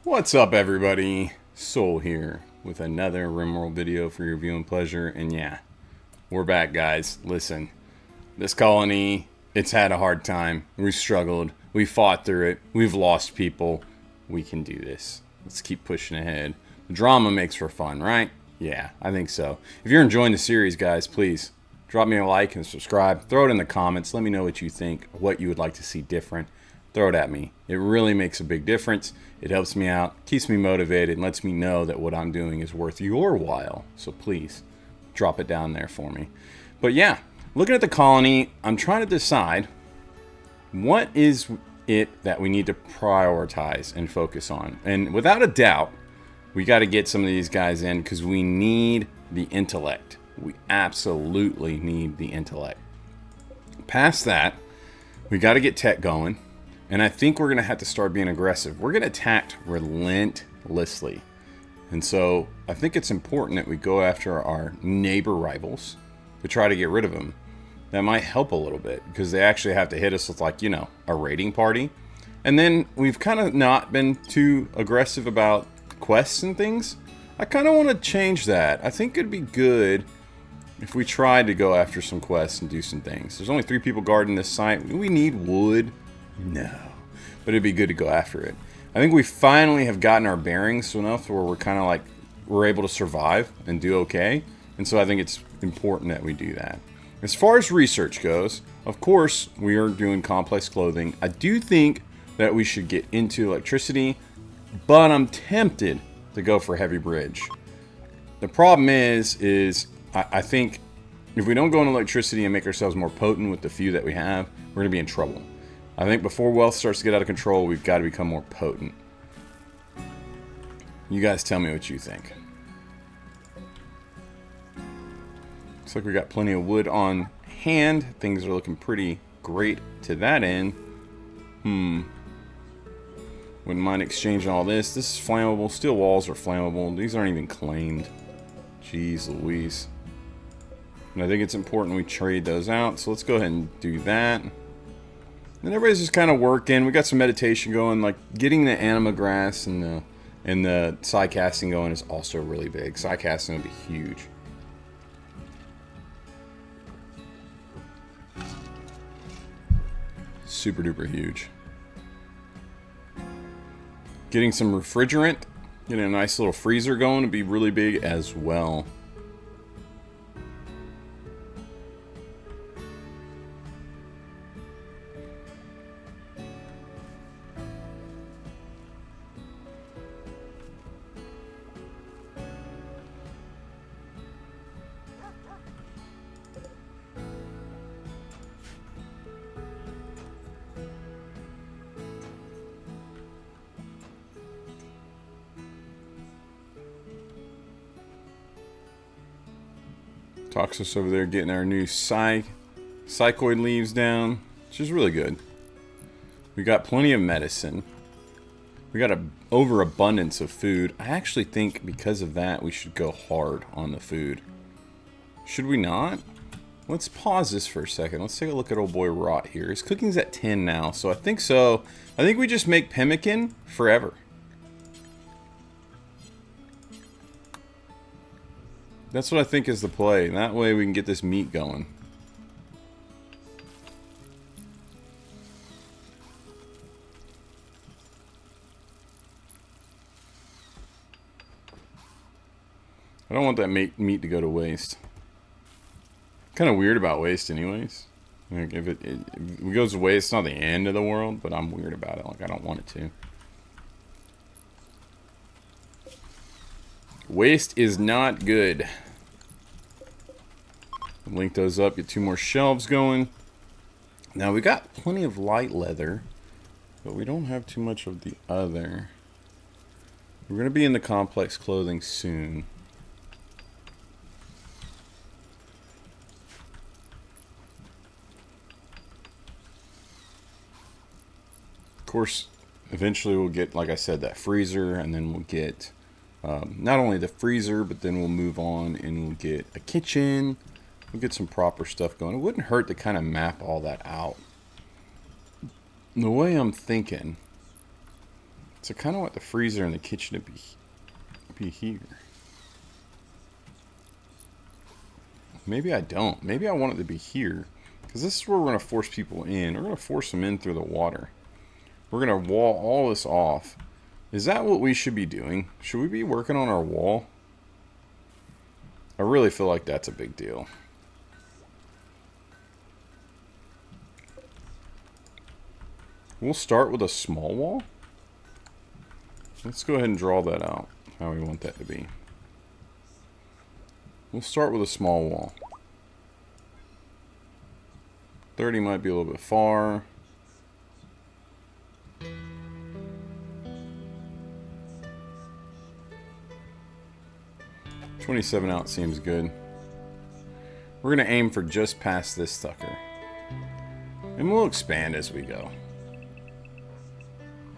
What's up, everybody? Soul here with another RimWorld video for your viewing pleasure. And yeah, we're back, guys. Listen, this colony, it's had a hard time. We've struggled. We fought through it. We've lost people. We can do this. Let's keep pushing ahead. The drama makes for fun, right? Yeah, I think so. If you're enjoying the series, guys, please drop me a like and subscribe. Throw it in the comments. Let me know what you think, what you would like to see different. Throw it at me. It really makes a big difference. It helps me out, keeps me motivated, and lets me know that what I'm doing is worth your while. So please, drop it down there for me. But yeah, looking at the colony, I'm trying to decide what is it that we need to prioritize and focus on. And without a doubt, we got to get some of these guys in because we need the intellect. We absolutely need the intellect. Past that, we got to get tech going. And I think we're going to have to start being aggressive. We're going to attack relentlessly. And so I think it's important that we go after our neighbor rivals to try to get rid of them. That might help a little bit because they actually have to hit us with, like, you know, a raiding party. And then we've kind of not been too aggressive about quests and things. I kind of want to change that. I think it'd be good if we tried to go after some quests and do some things. There's only 3 people guarding this site. Do we need wood? No, but it'd be good to go after it. I think we finally have gotten our bearings enough where we're kind of like, we're able to survive and do okay. And so I think it's important that we do that. As far as research goes, of course, we are doing complex clothing. I do think that we should get into electricity, but I'm tempted to go for heavy bridge. The problem is I think if we don't go into electricity and make ourselves more potent with the few that we have, we're going to be in trouble. I think before wealth starts to get out of control, we've got to become more potent. You guys tell me what you think. Looks like we got plenty of wood on hand. Things are looking pretty great to that end. Wouldn't mind exchanging all this. This is flammable. Steel walls are flammable. These aren't even claimed. Jeez Louise. And I think it's important we trade those out. So let's go ahead and do that. And everybody's just kind of working. We got some meditation going, like getting the anima grass and the psycasting going is also really big. Psycasting will be huge. Super duper huge. Getting some refrigerant, getting a nice little freezer going would be really big as well. Toxos over there getting our new psychoid leaves down, which is really good. We got plenty of medicine. We got an overabundance of food. I actually think because of that we should go hard on the food. Should we not? Let's pause this for a second. Let's take a look at old boy Rot here. His cooking's at 10 now, so I think so. I think we just make pemmican forever. That's what I think is the play. That way we can get this meat going. I don't want that meat to go to waste. Kind of weird about waste anyways. Like if it goes to waste, it's not the end of the world, but I'm weird about it. Like I don't want it to. Waste is not good. Link those up, get 2 more shelves going. Now we got plenty of light leather, but we don't have too much of the other. We're going to be in the complex clothing soon. Of course, eventually we'll get, like I said, that freezer, and then we'll get not only the freezer, but then we'll move on and we'll get a kitchen. We'll get some proper stuff going. It wouldn't hurt to kind of map all that out. The way I'm thinking So I kind of want the freezer and the kitchen to be here. Maybe I don't. Maybe I want it to be here. Because this is where we're going to force people in. We're going to force them in through the water. We're going to wall all this off. Is that what we should be doing? Should we be working on our wall? I really feel like that's a big deal. We'll start with a small wall. Let's go ahead and draw that out, how we want that to be. We'll start with a small wall. 30 might be a little bit far. $27 out seems good. We're going to aim for just past this sucker. And we'll expand as we go.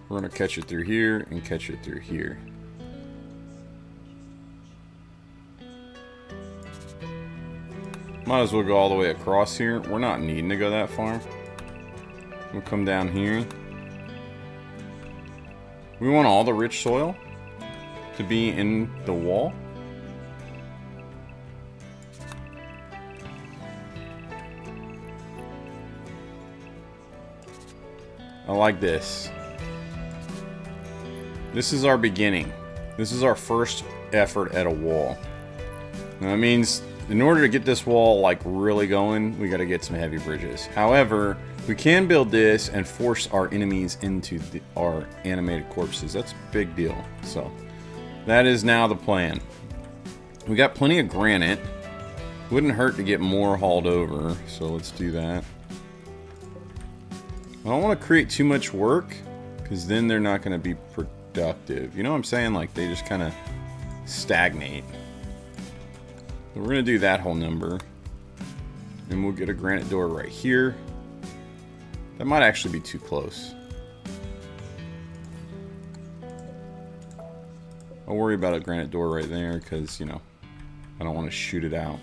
We're going to catch it through here and catch it through here. Might as well go all the way across here. We're not needing to go that far. We'll come down here. We want all the rich soil to be in the wall. I like this. This is our beginning. This is our first effort at a wall. Now, that means in order to get this wall like really going, we got to get some heavy bridges. However, we can build this and force our enemies into our animated corpses. That's a big deal. So that is now the plan. We got plenty of granite. Wouldn't hurt to get more hauled over. So let's do that. I don't want to create too much work because then they're not going to be productive. You know what I'm saying? Like they just kind of stagnate. We're going to do that whole number. And we'll get a granite door right here. That might actually be too close. I'll worry about a granite door right there because, you know, I don't want to shoot it out.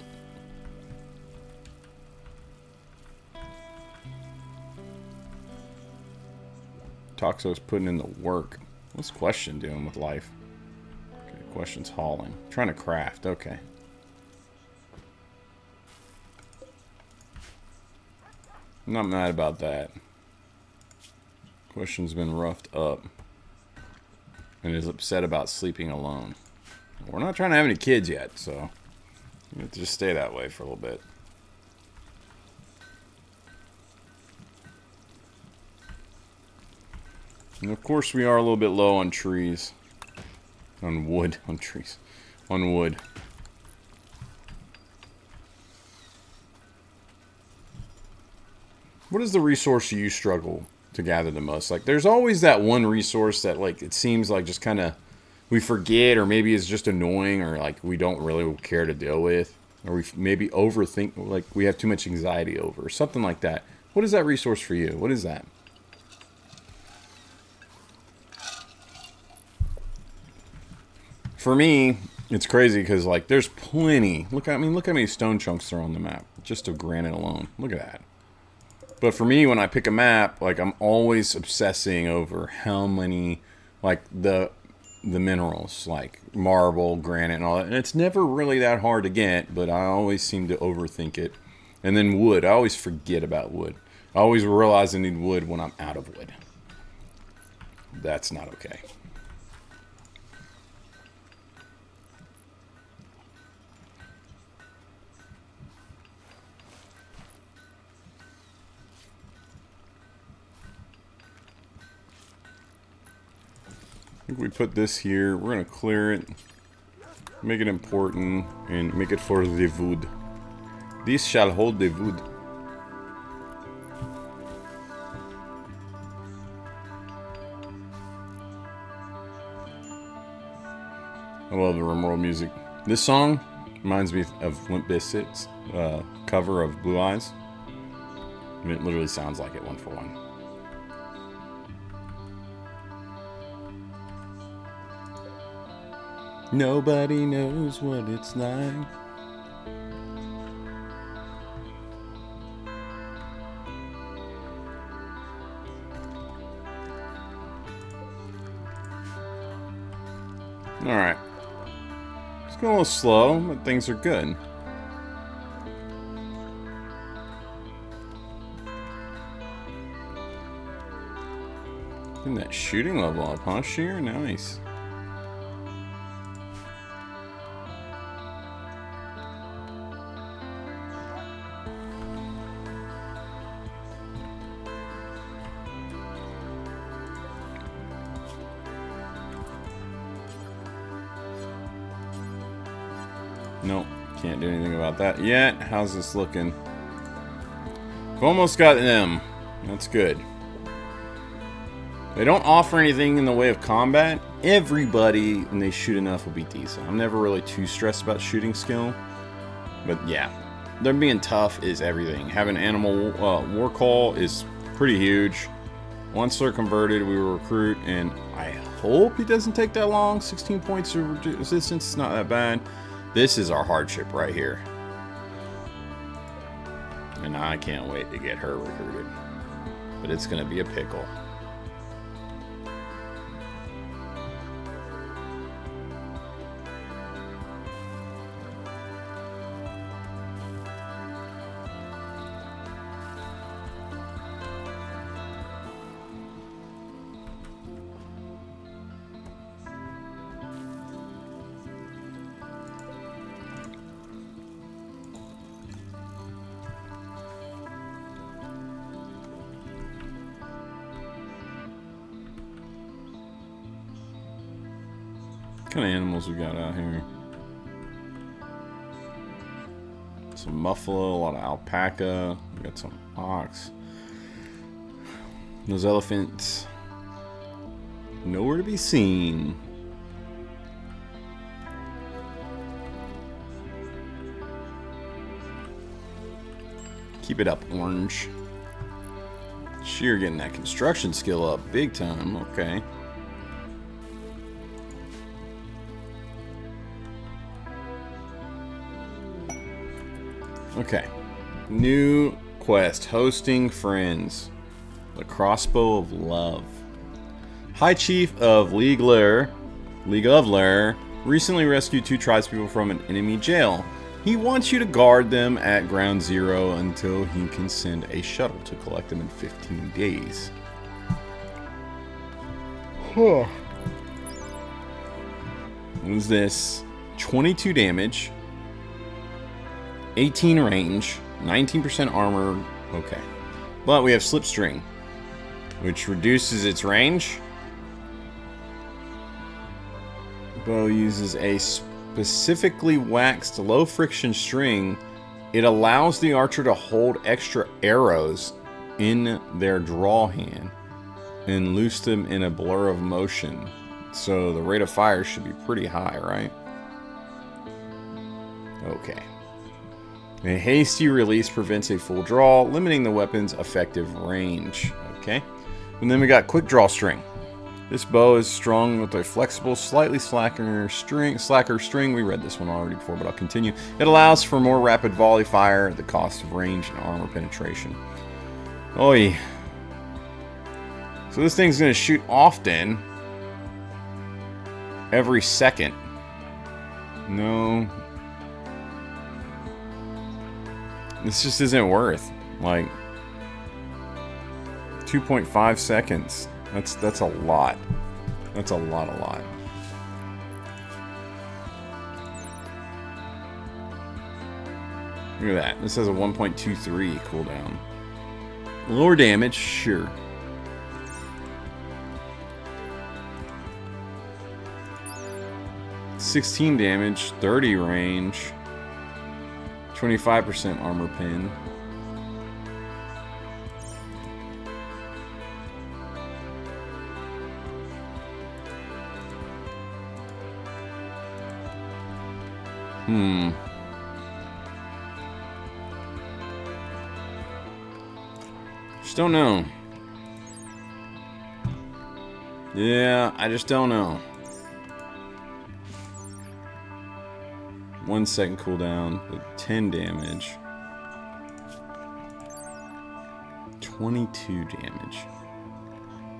Toxo's putting in the work. What's Question doing with life? Okay, Question's hauling. Trying to craft. Okay. I'm not mad about that. Question's been roughed up and is upset about sleeping alone. We're not trying to have any kids yet, so you have to just stay that way for a little bit. And of course we are a little bit low on trees. On wood. On trees. On wood. What is the resource you struggle to gather the most? Like, there's always that one resource that, like, it seems like just kind of we forget, or maybe it's just annoying, or, like, we don't really care to deal with. Or we maybe overthink, like, we have too much anxiety over, or something like that. What is that resource for you? What is that? For me, it's crazy because, like, there's plenty. Look how many stone chunks are on the map, just of granite alone. Look at that. But for me, when I pick a map, like, I'm always obsessing over how many, like, the minerals, like marble, granite, and all that. And it's never really that hard to get, but I always seem to overthink it. And then wood. I always forget about wood. I always realize I need wood when I'm out of wood. That's not okay. I think we put this here. We're going to clear it, make it important, and make it for the wood. This shall hold the wood. I love the RimWorld music. This song reminds me of Limp Bizkit's cover of Blue Eyes. I mean, it literally sounds like it one for one. Nobody knows what it's like. Alright. It's going a little slow, but things are good. Getting that shooting level up, huh, Sheer? Nice. Nope, can't do anything about that yet. How's this looking? We've almost got them. That's good. They don't offer anything in the way of combat. Everybody, when they shoot enough, will be decent. I'm never really too stressed about shooting skill. But yeah, them being tough is everything. Having animal war call is pretty huge. Once they're converted, we will recruit, and I hope it doesn't take that long. 16 points of resistance is not that bad. This is our hardship right here. And I can't wait to get her recruited. But it's going to be a pickle. What kind of animals we got out here? Some buffalo, a lot of alpaca. We got some ox. Those elephants, nowhere to be seen. Keep it up, orange. Sheer getting that construction skill up big time. Okay. Okay, new quest, hosting friends, the crossbow of love. High Chief of League of Lair, recently rescued 2 tribespeople from an enemy jail. He wants you to guard them at Ground Zero until he can send a shuttle to collect them in 15 days. Huh. What is this? 22 damage. 18 range, 19% armor, okay. But we have Slipstring, which reduces its range. Bow uses a specifically waxed low friction string. It allows the archer to hold extra arrows in their draw hand and loose them in a blur of motion. So the rate of fire should be pretty high, right? Okay. A hasty release prevents a full draw, limiting the weapon's effective range. Okay. And then we got quick draw string. This bow is strung with a flexible, slightly slacker string. We read this one already before, but I'll continue. It allows for more rapid volley fire at the cost of range and armor penetration. Oi. So this thing's going to shoot often. Every second. No. This just isn't worth, like, 2.5 seconds. That's a lot. That's a lot. Look at that. This has a 1.23 cooldown. Lower damage, sure. $16 damage, 30 range. 25% armor pin. Just don't know. Yeah, I just don't know. 1 second cooldown with 10 damage. 22 damage.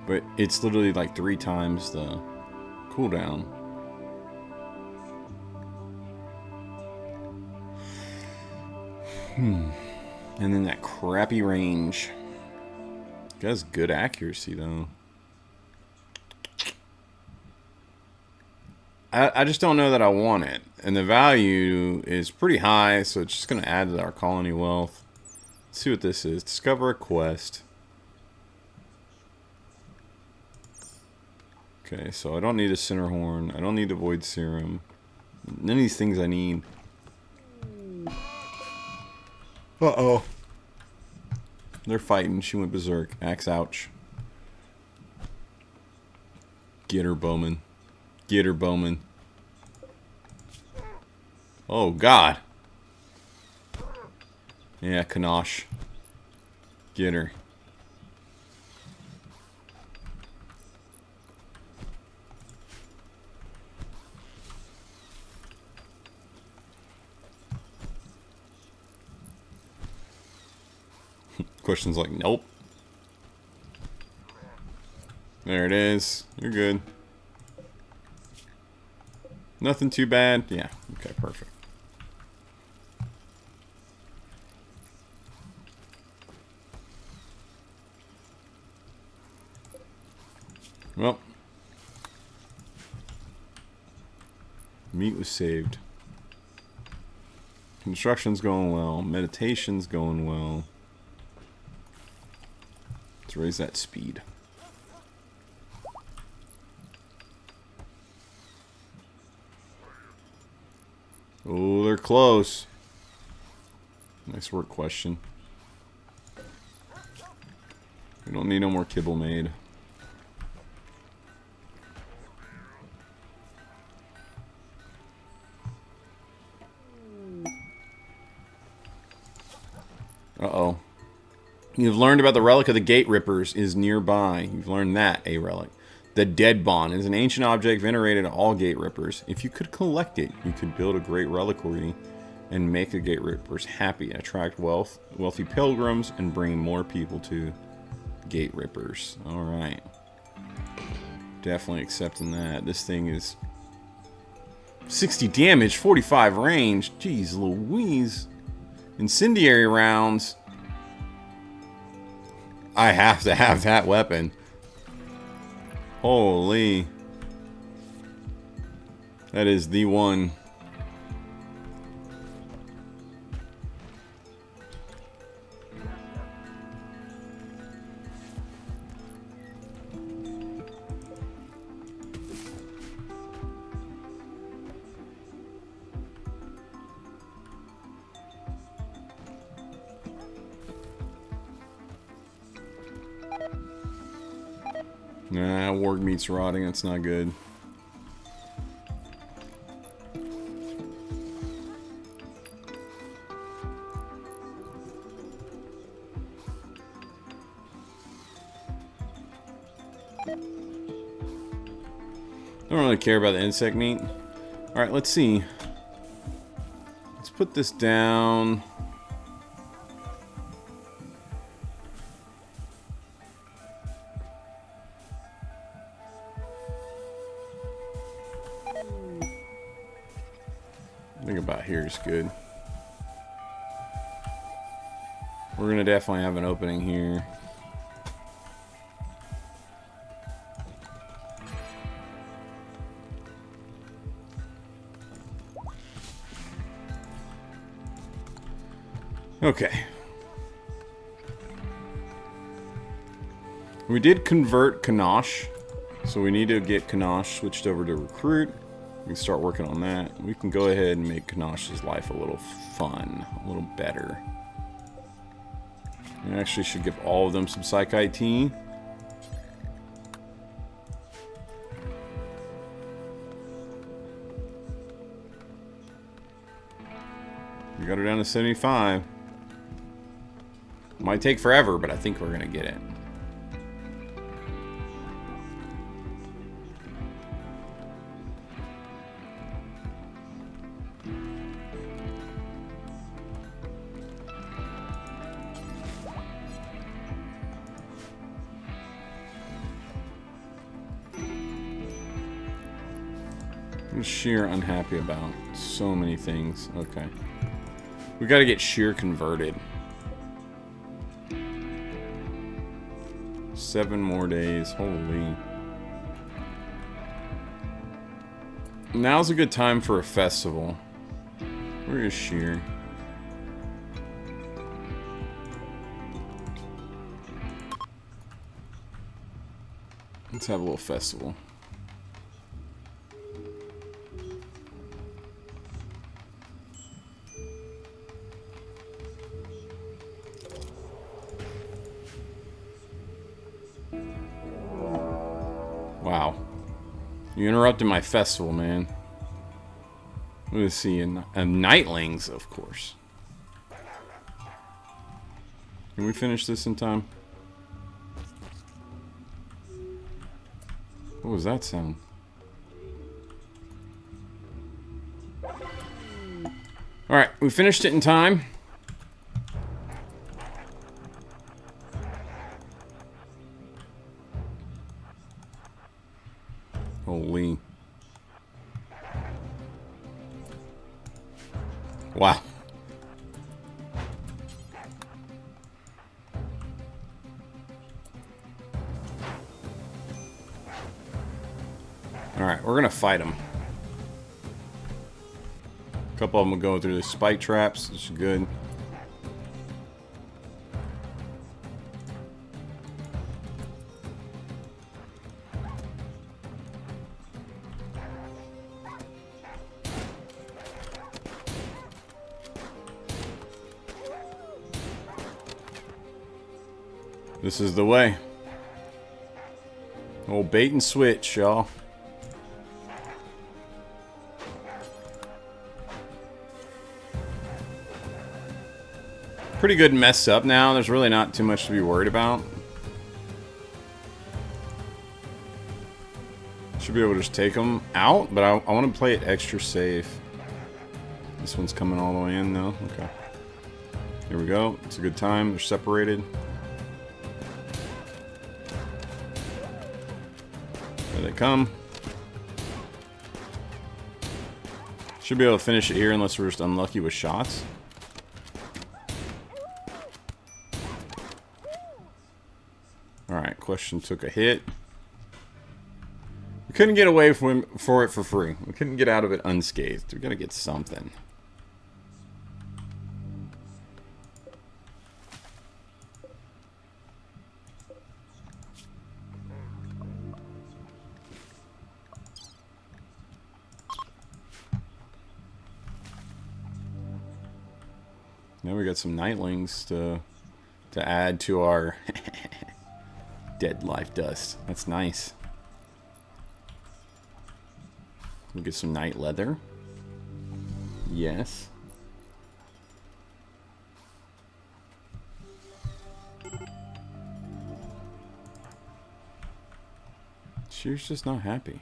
But it's literally like 3 times the cooldown. And then that crappy range. It has good accuracy, though. I just don't know that I want it. And the value is pretty high, so it's just going to add to our colony wealth. Let's see what this is. Discover a quest. Okay, so I don't need a center horn. I don't need a void serum. None of these things I need. Uh-oh. They're fighting. She went berserk. Axe ouch. Get her, Bowman. Get her, Bowman. Oh, God. Yeah, Kanosh. Get her. Questions like, nope. There it is. You're good. Nothing too bad. Yeah. Okay, perfect. Well. Meat was saved. Construction's going well. Meditation's going well. Let's raise that speed. Oh, they're close. Nice work, question. We don't need no more kibble made. Uh-oh. You've learned about the relic of the Gate Rippers is nearby. You've learned that, a relic. The Dead Bond is an ancient object venerated to all Gate Rippers. If you could collect it, you could build a great reliquary and make the Gate Rippers happy, attract wealthy pilgrims, and bring more people to Gate Rippers. Alright. Definitely accepting that. This thing is 60 damage, 45 range. Jeez Louise. Incendiary rounds. I have to have that weapon. Holy. That is the one. Nah, warg meat's rotting. That's not good. Don't really care about the insect meat. Alright, let's see. Let's put this down. I think about here is good. We're gonna definitely have an opening here. Okay. We did convert Kanosh, so we need to get Kanosh switched over to recruit. We can start working on that. We can go ahead and make Kanosh's life a little fun, a little better. We actually should give all of them some Psych IT. We got her down to 75. Might take forever, but I think we're gonna get it. I'm sheer unhappy about so many things. Okay. We gotta get shear converted. 7 more days. Holy. Now's a good time for a festival. Where is shear? Let's have a little festival. Wow. You interrupted my festival, man. Let's see. Nightlings, of course. Can we finish this in time? What was that sound? Alright, we finished it in time. Holy. Wow. Alright, we're gonna fight them. A couple of them will go through the spike traps, which is good. This is the way. Old bait and switch, y'all. Pretty good mess up now. There's really not too much to be worried about. Should be able to just take them out, but I want to play it extra safe. This one's coming all the way in, though. Okay. Here we go. It's a good time. They're separated. There they come. Should be able to finish it here unless we're just unlucky with shots. Alright, question took a hit. We couldn't get away for it for free. We couldn't get out of it unscathed. We gotta get something. Now we got some nightlings to add to our dead life dust. That's nice. We get some night leather. Yes. She's just not happy.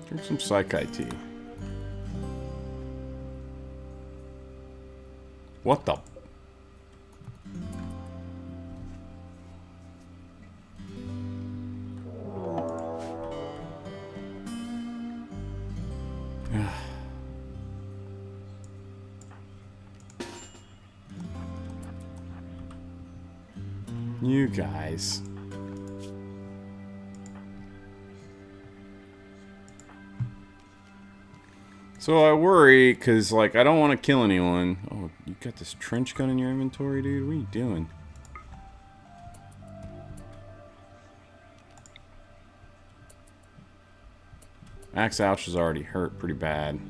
Drink some Psychic tea. What the? You guys. So I worry, because, like, I don't want to kill anyone. Oh, you got this trench gun in your inventory, dude? What are you doing? Axe Ouch is already hurt pretty bad.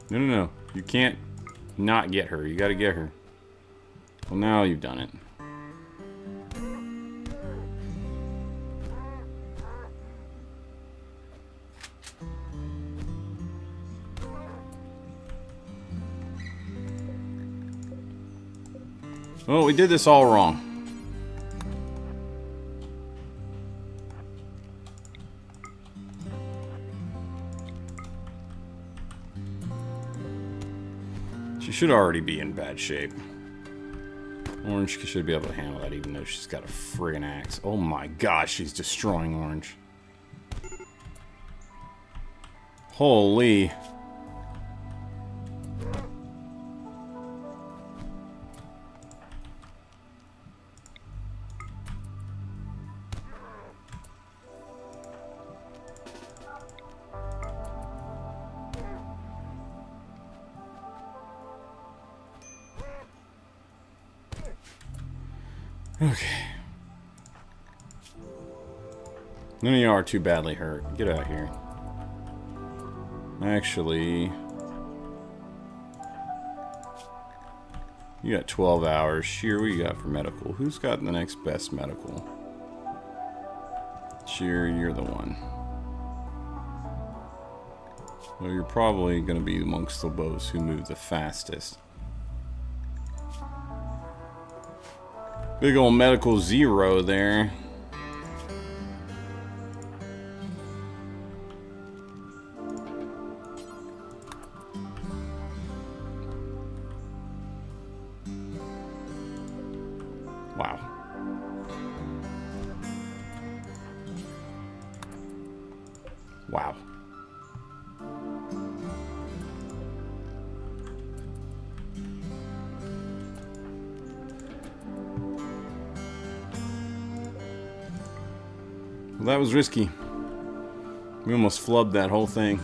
No, no, no. You can't not get her. You gotta get her. Well, now you've done it. Well, we did this all wrong. She should already be in bad shape. Orange should be able to handle that, even though she's got a friggin' axe. Oh my gosh, she's destroying Orange. Holy. Okay. None of you are too badly hurt. Get out here. Actually, you got 12 hours. Sheer, what you got for medical? Who's got the next best medical? Sheer, you're the one. Well, you're probably going to be amongst the those who move the fastest. Big old medical 0 there. Wow. Wow. Well, that was risky. We almost flubbed that whole thing.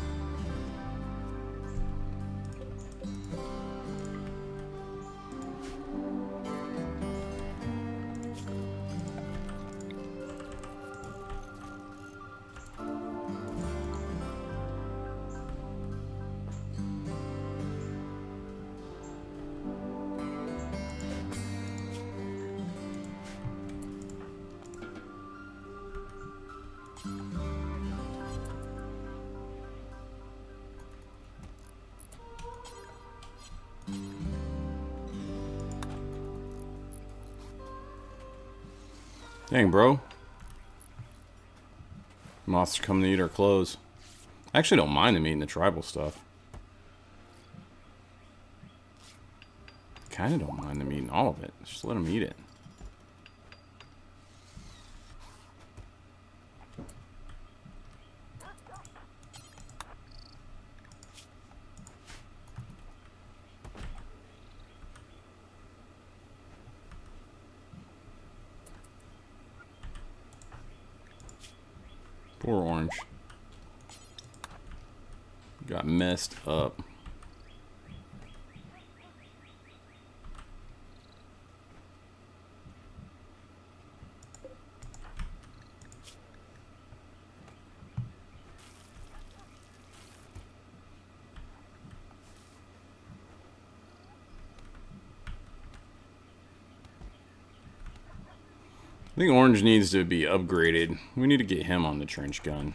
Dang, bro. Moths are coming to eat our clothes. I actually don't mind them eating the tribal stuff. Kinda don't mind them eating all of it. Just let them eat it. Poor Orange. Got messed up. I think Orange needs to be upgraded. We need to get him on the trench gun.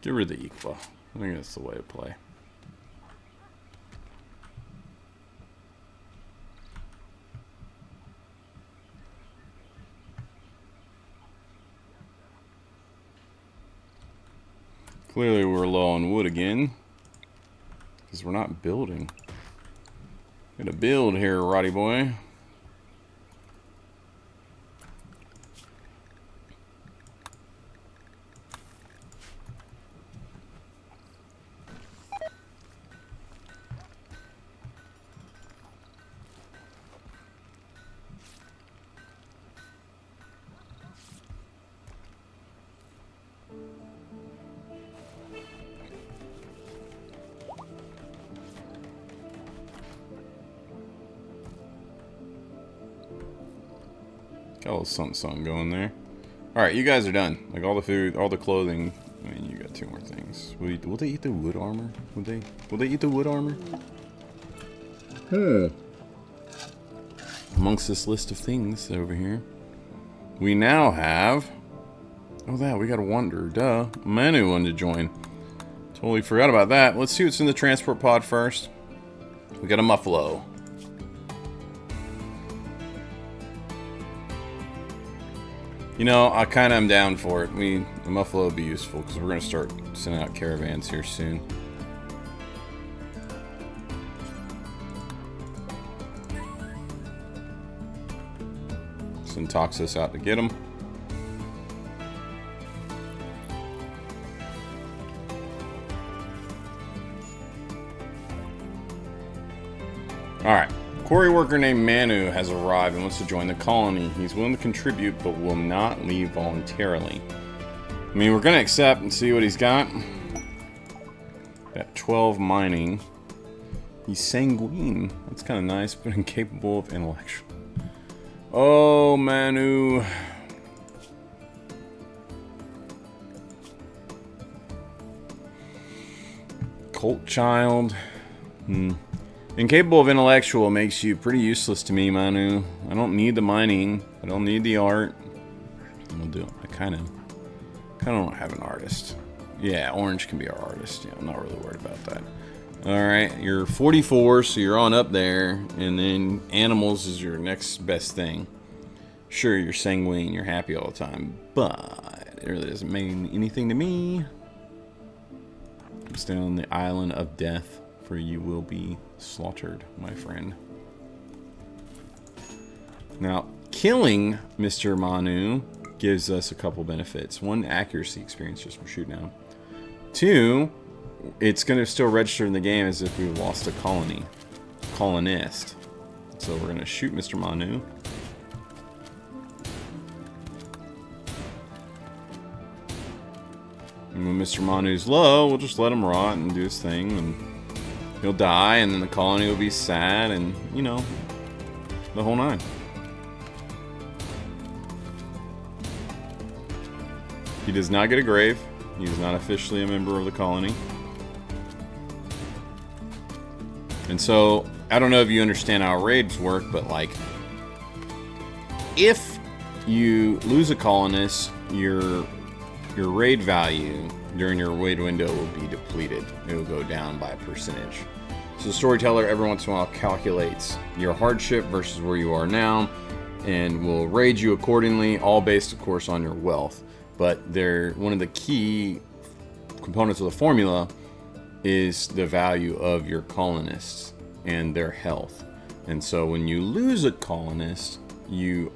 Get rid of the Equa. I think that's the way to play. Clearly we're low on wood again, because we're not building. Gonna build here, Roddy boy. Got a little something going there. Alright, you guys are done. Like, all the food, all the clothing. I mean, you got 2 more things. Will they eat the wood armor? Will they eat the wood armor? Huh. Amongst this list of things over here, we now have... Oh, we got a wonder. Duh. Manu wanted to join. Totally forgot about that. Let's see what's in the transport pod first. We got a Muffalo. You know, I kind of am down for it. The Muffalo will be useful because we're going to start sending out caravans here soon. Send Toxus out to get them. Alright. Quarry worker named Manu has arrived and wants to join the colony. He's willing to contribute, but will not leave voluntarily. I mean, we're going to accept and see what he's got. Got 12 mining. He's sanguine. That's kind of nice, but incapable of intellectual. Oh, Manu. Cult child. Incapable of intellectual makes you pretty useless to me, Manu. I don't need the mining. I don't need the art. I'll do it. I kind of don't have an artist. Yeah, orange can be our artist. Yeah, I'm not really worried about that. Alright, you're 44, so you're on up there. And then animals is your next best thing. Sure, you're sanguine, you're happy all the time. But it really doesn't mean anything to me. Stay on the island of death, for you will be slaughtered, my friend. Now, killing Mr. Manu gives us a couple benefits. One, accuracy experience just from shooting out. Two, it's going to still register in the game as if we lost a colonist. So we're going to shoot Mr. Manu. And when Mr. Manu's low, we'll just let him rot and do his thing, and he'll die, and then the colony will be sad, and, you know, the whole nine. He does not get a grave. He is not officially a member of the colony. And so, I don't know if you understand how raids work, but, like, if you lose a colonist, your raid value during your raid window will be depleted. It will go down by a percentage. So the storyteller every once in a while calculates your hardship versus where you are now and will raid you accordingly, all based, of course, on your wealth. But one of the key components of the formula is the value of your colonists and their health. And so when you lose a colonist, you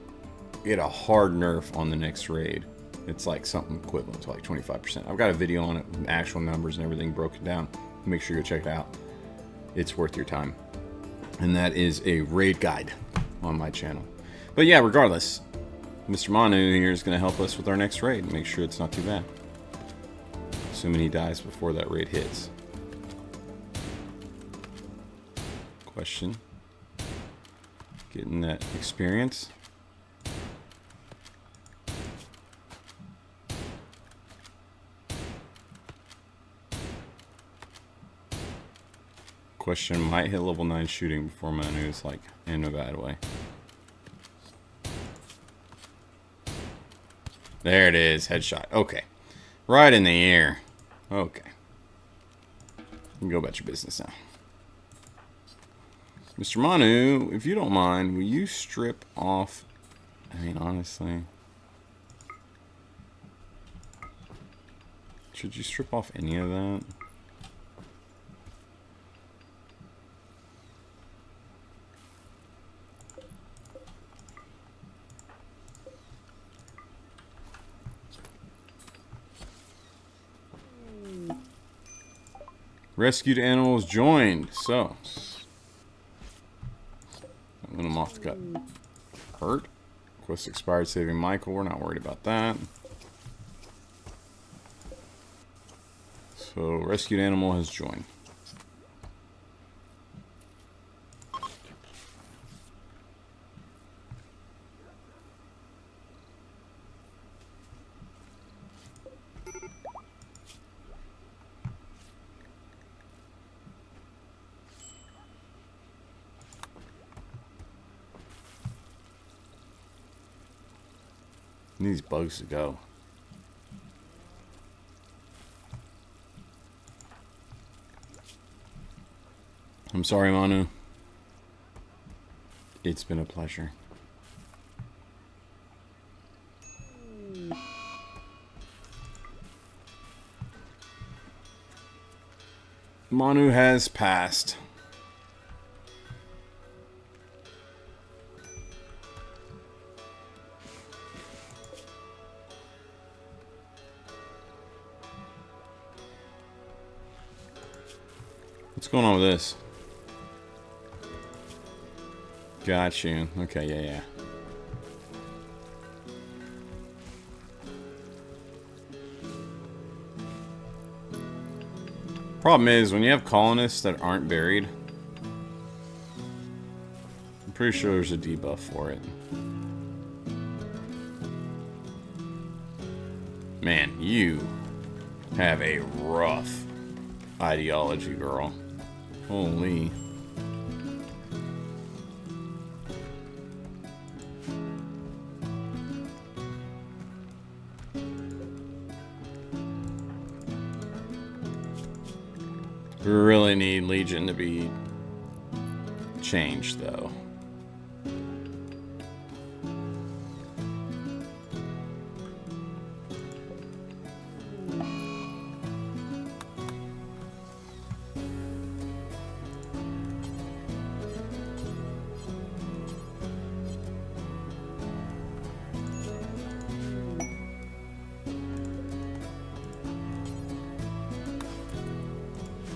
get a hard nerf on the next raid. It's like something equivalent to like 25%. I've got a video on it, actual numbers and everything broken down. Make sure you go check it out. It's worth your time. And that is a raid guide on my channel. But yeah, regardless, Mr. Manu here is going to help us with our next raid and make sure it's not too bad. Assuming he dies before that raid hits. Question. Getting that experience. Question, might hit level 9 shooting before Manu is like in a bad way. There it is, headshot. Okay. Right in the ear. Okay. You can go about your business now. Mr. Manu, if you don't mind, will you strip off... I mean, honestly... should you strip off any of that? Rescued animals joined. So, I'm gonna moth got hurt. Quest expired, saving Michael. We're not worried about that. So, rescued animal has joined. I need these bugs to go. I'm sorry, Manu. It's been a pleasure. Manu has passed. What's going on with this? Got you. Okay, yeah. Problem is, when you have colonists that aren't buried, I'm pretty sure there's a debuff for it. Man, you have a rough ideology, girl. Holy. We really need Legion to be changed, though.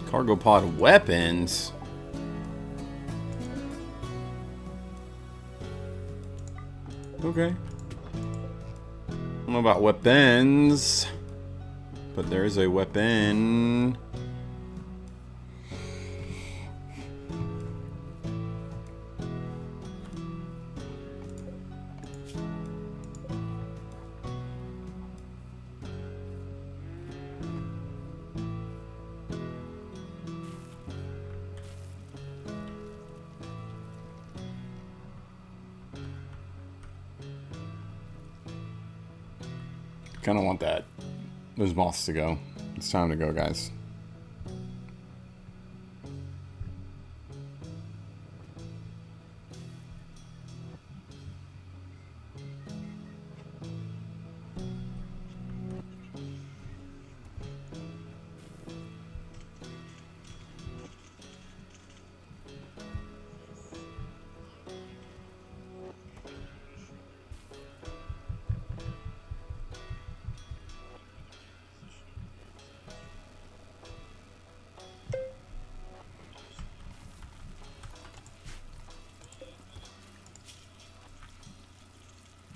Cargo pod weapons? Okay. I don't know about weapons, but there is a weapon. Kind of want those moths to go. It's time to go, guys.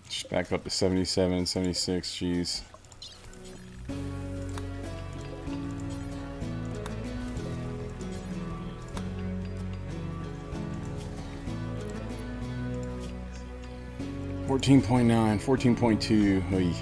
Just back up to 77, 76, jeez. $14.9, $14.2.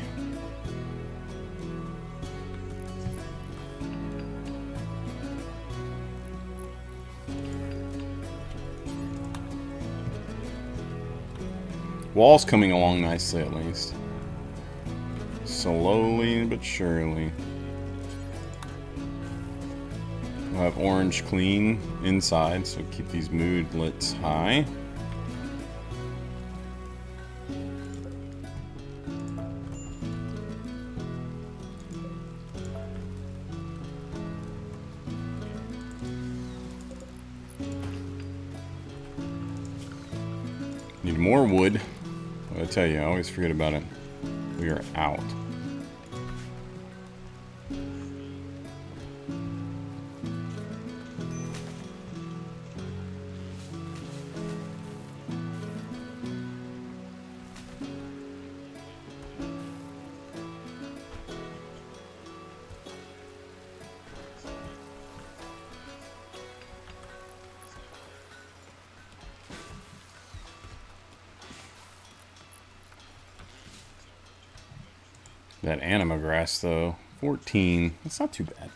Wall's coming along nicely, at least. Slowly but surely. We'll have orange clean inside, so keep these moodlets high. Need more wood. I tell you, I always forget about it. We are out. That anima grass, though, 14. That's not too bad.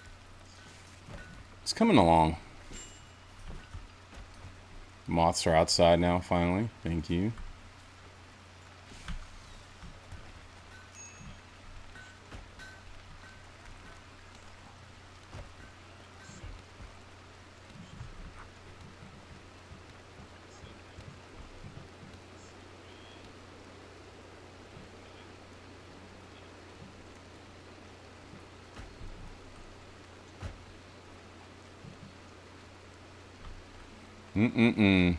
It's coming along. Moths are outside now, finally. Thank you. Mm-mm-mm.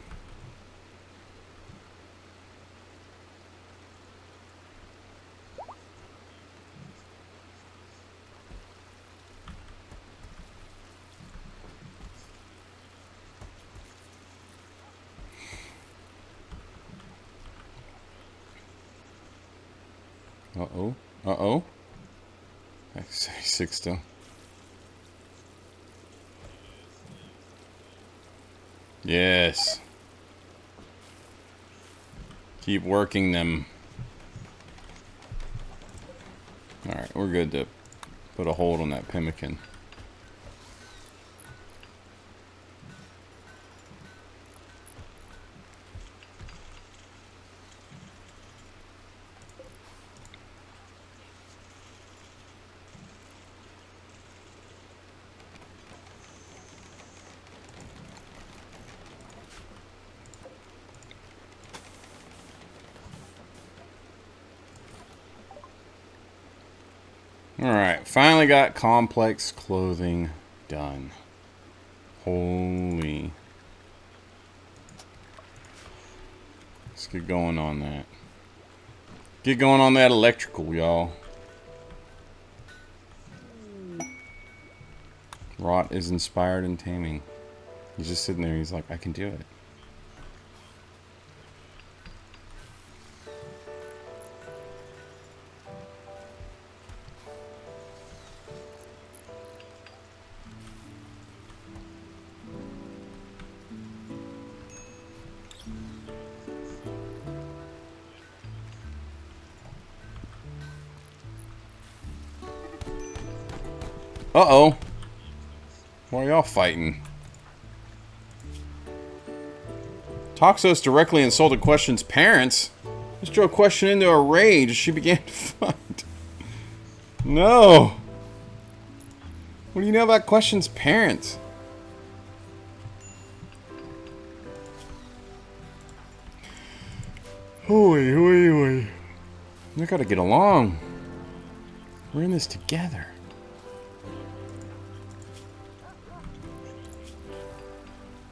Uh-oh. Uh-oh. X86 still. Yes. Keep working them. Alright, we're good to put a hold on that pemmican. Alright, finally got complex clothing done. Holy. Let's get going on that. Get going on that electrical, y'all. Rot is inspired and taming. He's just sitting there, he's like, I can do it. Uh-oh. Why are y'all fighting? Toxos directly insulted Question's parents. This drove Question into a rage as she began to fight. No. What do you know about Question's parents? Holy. We gotta get along. We're in this together.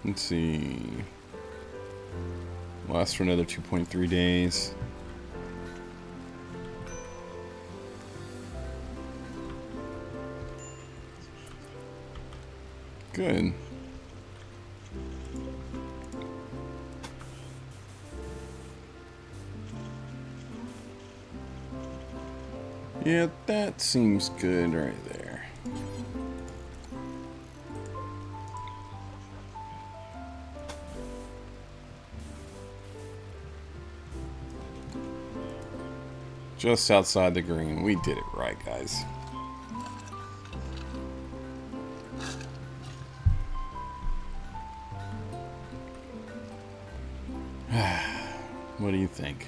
Let's see. Lasts for another 2.3 days. Good. Yeah, that seems good right there. Just outside the green. We did it right, guys. What do you think?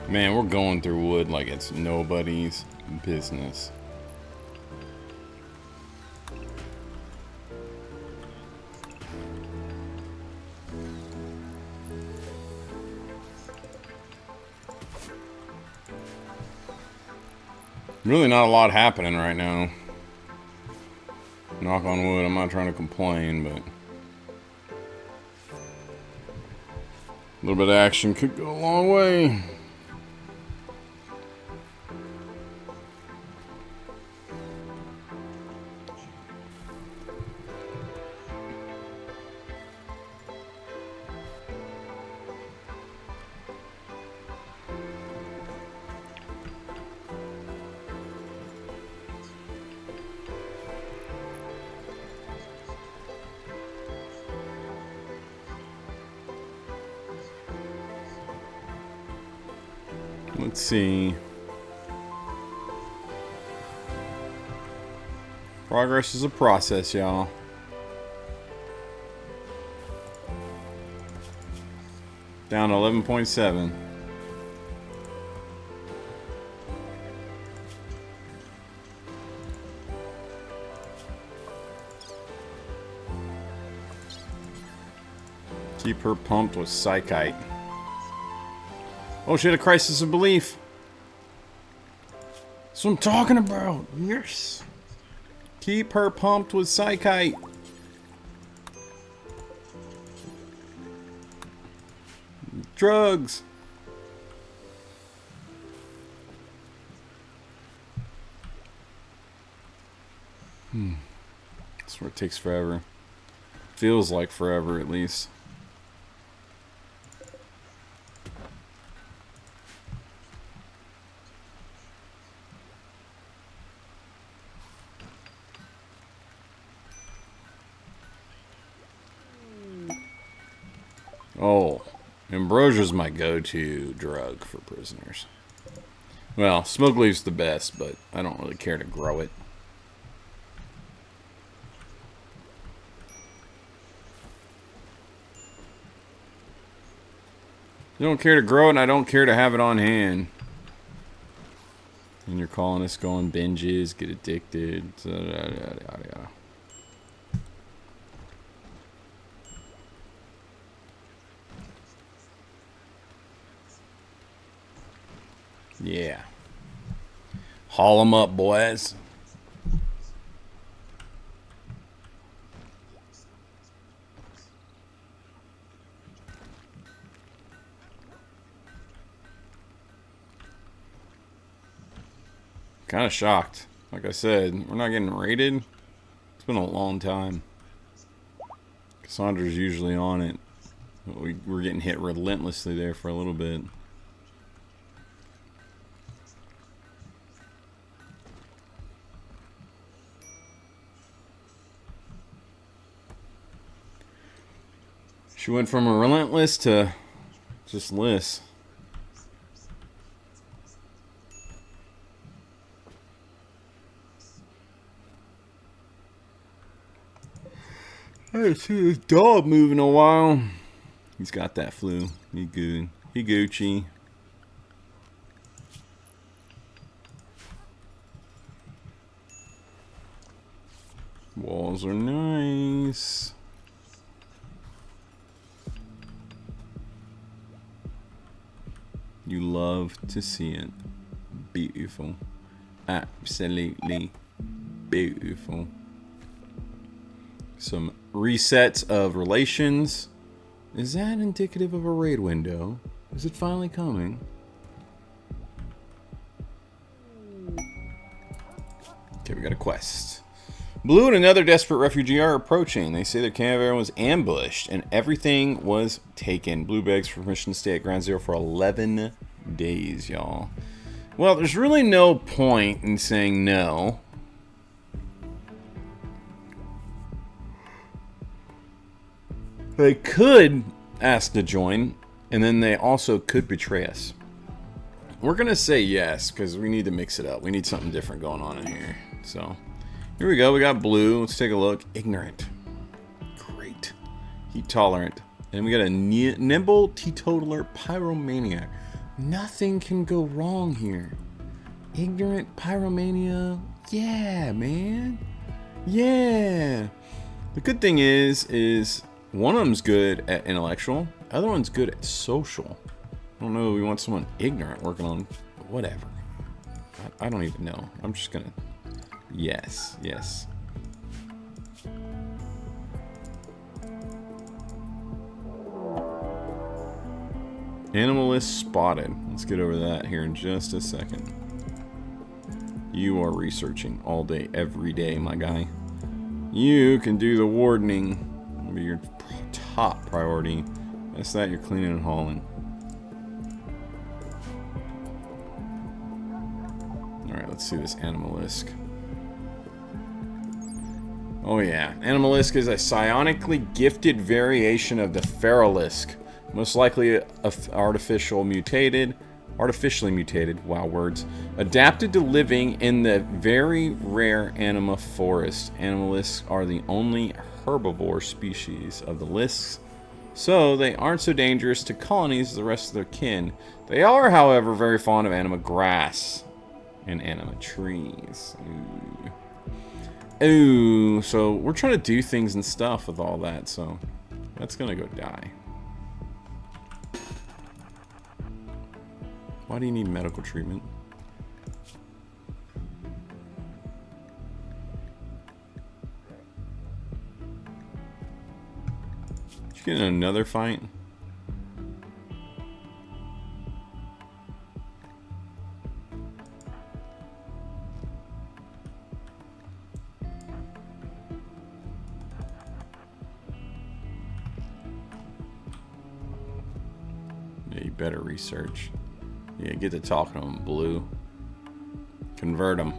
Man, we're going through wood like it's nobody's business. Really not a lot happening right now. Knock on wood, I'm not trying to complain, but a little bit of action could go a long way. Let's see. Progress is a process, y'all. Down 11.7. Keep her pumped with Psychite. Oh, she had a crisis of belief. That's what I'm talking about. Yes. Keep her pumped with Psychite. Drugs. That's where it takes forever. Feels like forever, at least. Oh, Ambrosia's my go-to drug for prisoners. Well, smoke leaf's the best, but I don't really care to grow it. You don't care to grow it, and I don't care to have it on hand. And your colonists go on binges, get addicted, yada, yada, yada. Yeah. Haul them up, boys. Kind of shocked. Like I said, we're not getting raided. It's been a long time. Cassandra's usually on it. We're getting hit relentlessly there for a little bit. She went from a relentless to just less. I haven't seen this dog move in a while. He's got that flu. He good. He Gucci. Walls are nice. You love to see it. Beautiful. Absolutely beautiful. Some resets of relations. Is that indicative of a raid window? Is it finally coming? Okay, we got a quest. Blue and another desperate refugee are approaching. They say their caravan was ambushed and everything was taken. Blue begs for permission to stay at Ground Zero for 11 days, y'all. Well, there's really no point in saying no. They could ask to join, and then they also could betray us. We're going to say yes, because we need to mix it up. We need something different going on in here. So, here we go. We got blue. Let's take a look. Ignorant. Great. Heat tolerant. And we got a nimble teetotaler pyromaniac. Nothing can go wrong here. Ignorant pyromania. Yeah, man. Yeah. The good thing is one of them's good at intellectual. The other one's good at social. I don't know. We want someone ignorant working on whatever. I don't even know. I'm just gonna. Yes. Yes. Animalist spotted. Let's get over that here in just a second. You are researching all day, every day, my guy. You can do the wardening. It'll be your top priority. That's that. You're cleaning and hauling. Alright, let's see this Animalisk. Oh yeah, Animalisk is a psionically gifted variation of the Feralisk. Most likely artificially mutated, wow words, adapted to living in the very rare anima forest. Animalisks are the only herbivore species of the lists. so they aren't so dangerous to colonies as the rest of their kin. They are, however, very fond of anima grass and anima trees. Ooh, so we're trying to do things and stuff with all that, so that's gonna go die. Why do you need medical treatment? Did you get in another fight? Yeah, you better research. Yeah, get to talking to them, Blue. Convert them.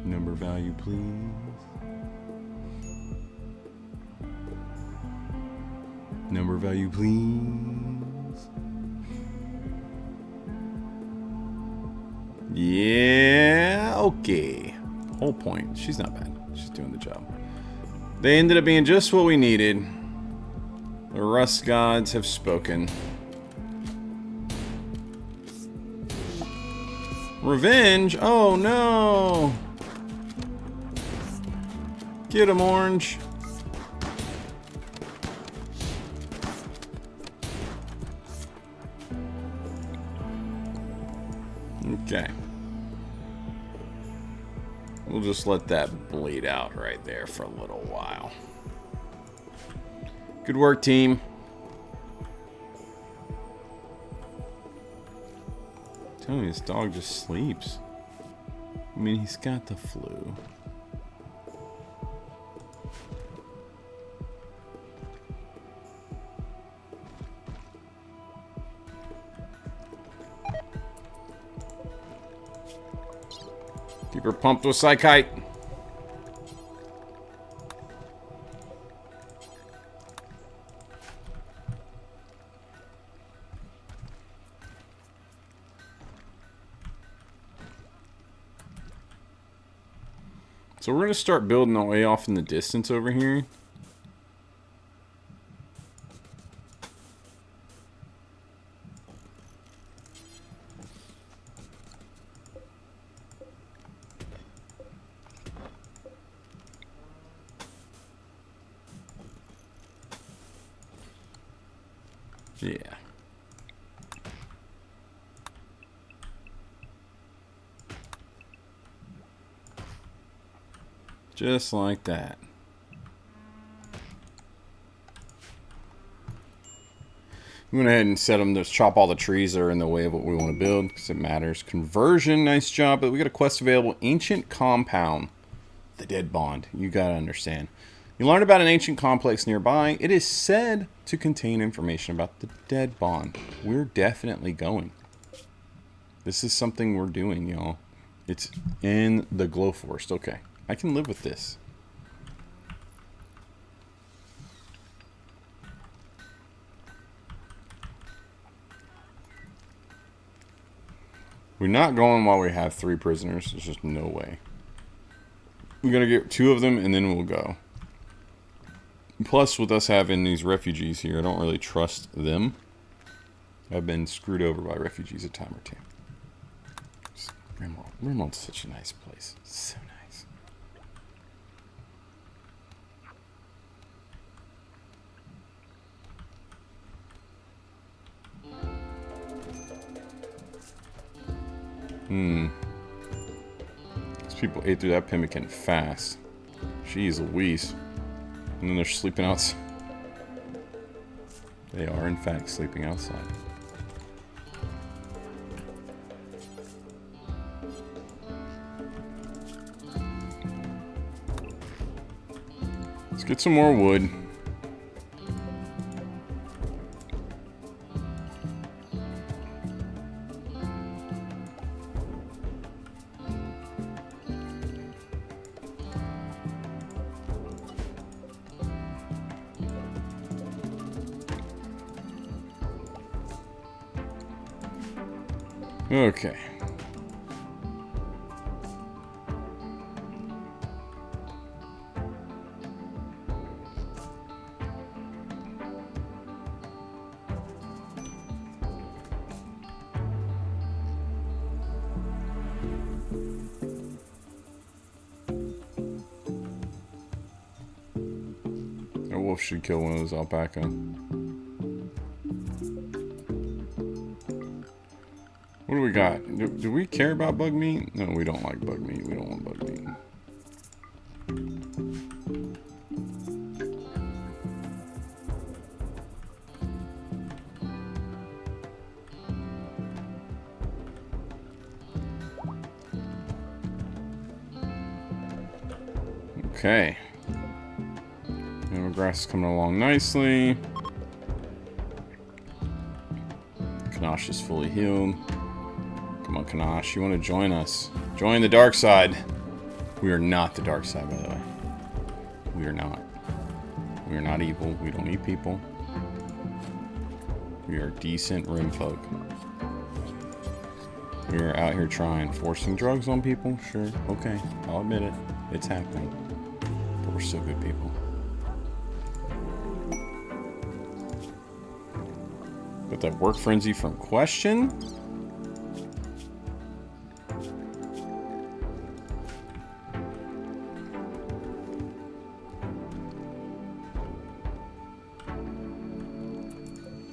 Number value, please. Number value, please. Yeah, okay. Whole point. She's not bad. She's doing the job. They ended up being just what we needed. The rust gods have spoken. Revenge? Oh no! Get him, Orange. Okay. We'll just let that bleed out right there for a little while. Good work, team. Tell me, this dog just sleeps. I mean, he's got the flu. Keep her pumped with Psychite. So we're going to start building our way off in the distance over here. Yeah. Just like that. We went ahead and set them to chop all the trees that are in the way of what we want to build because it matters. Conversion, nice job. But we got a quest available. Ancient Compound. The Dead Bond. You got to understand. You learn about an ancient complex nearby. It is said to contain information about the Dead Bond. We're definitely going. This is something we're doing, y'all. It's in the Glow Forest. Okay. I can live with this. We're not going while we have 3 prisoners. There's just no way. We gotta get 2 of them and then we'll go. Plus, with us having these refugees here, I don't really trust them. I've been screwed over by refugees a time or two. RimWorld's such a nice place. So nice. These people ate through that pemmican fast. Jeez Louise. And then they're sleeping outside. They are, in fact, sleeping outside. Let's get some more wood. Okay. wolf should kill one of those alpaca. What do we got? Do we care about bug meat? No, we don't like bug meat. We don't want bug meat. Okay. And the grass is coming along nicely. Kanash is fully healed. Come on, Kanash. You want to join us? Join the dark side. We are not the dark side, by the way. We are not. We are not evil. We don't eat people. We are decent rim folk. We are out here trying. Forcing drugs on people? Sure. Okay. I'll admit it. It's happening. But we're still good people. Got that work frenzy from Question.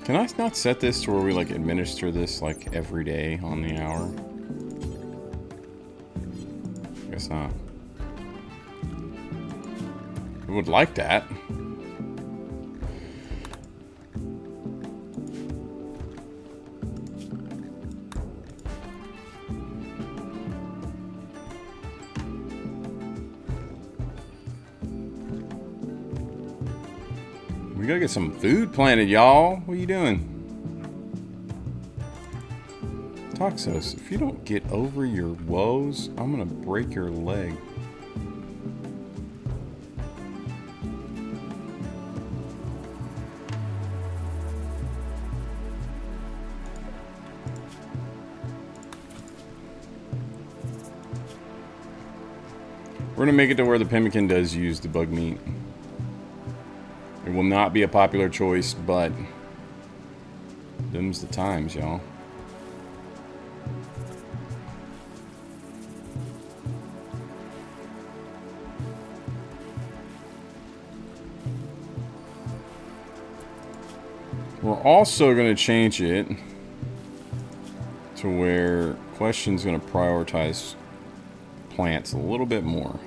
Can I not set this to where we like administer this like every day on the hour? Guess not. I would like that. We gotta get some food planted, y'all. What are you doing? Toxos, if you don't get over your woes, I'm gonna break your leg. We're gonna make it to where the pemmican does use the bug meat. It will not be a popular choice, but them's the times, y'all. We're also going to change it to where Question's going to prioritize plants a little bit more.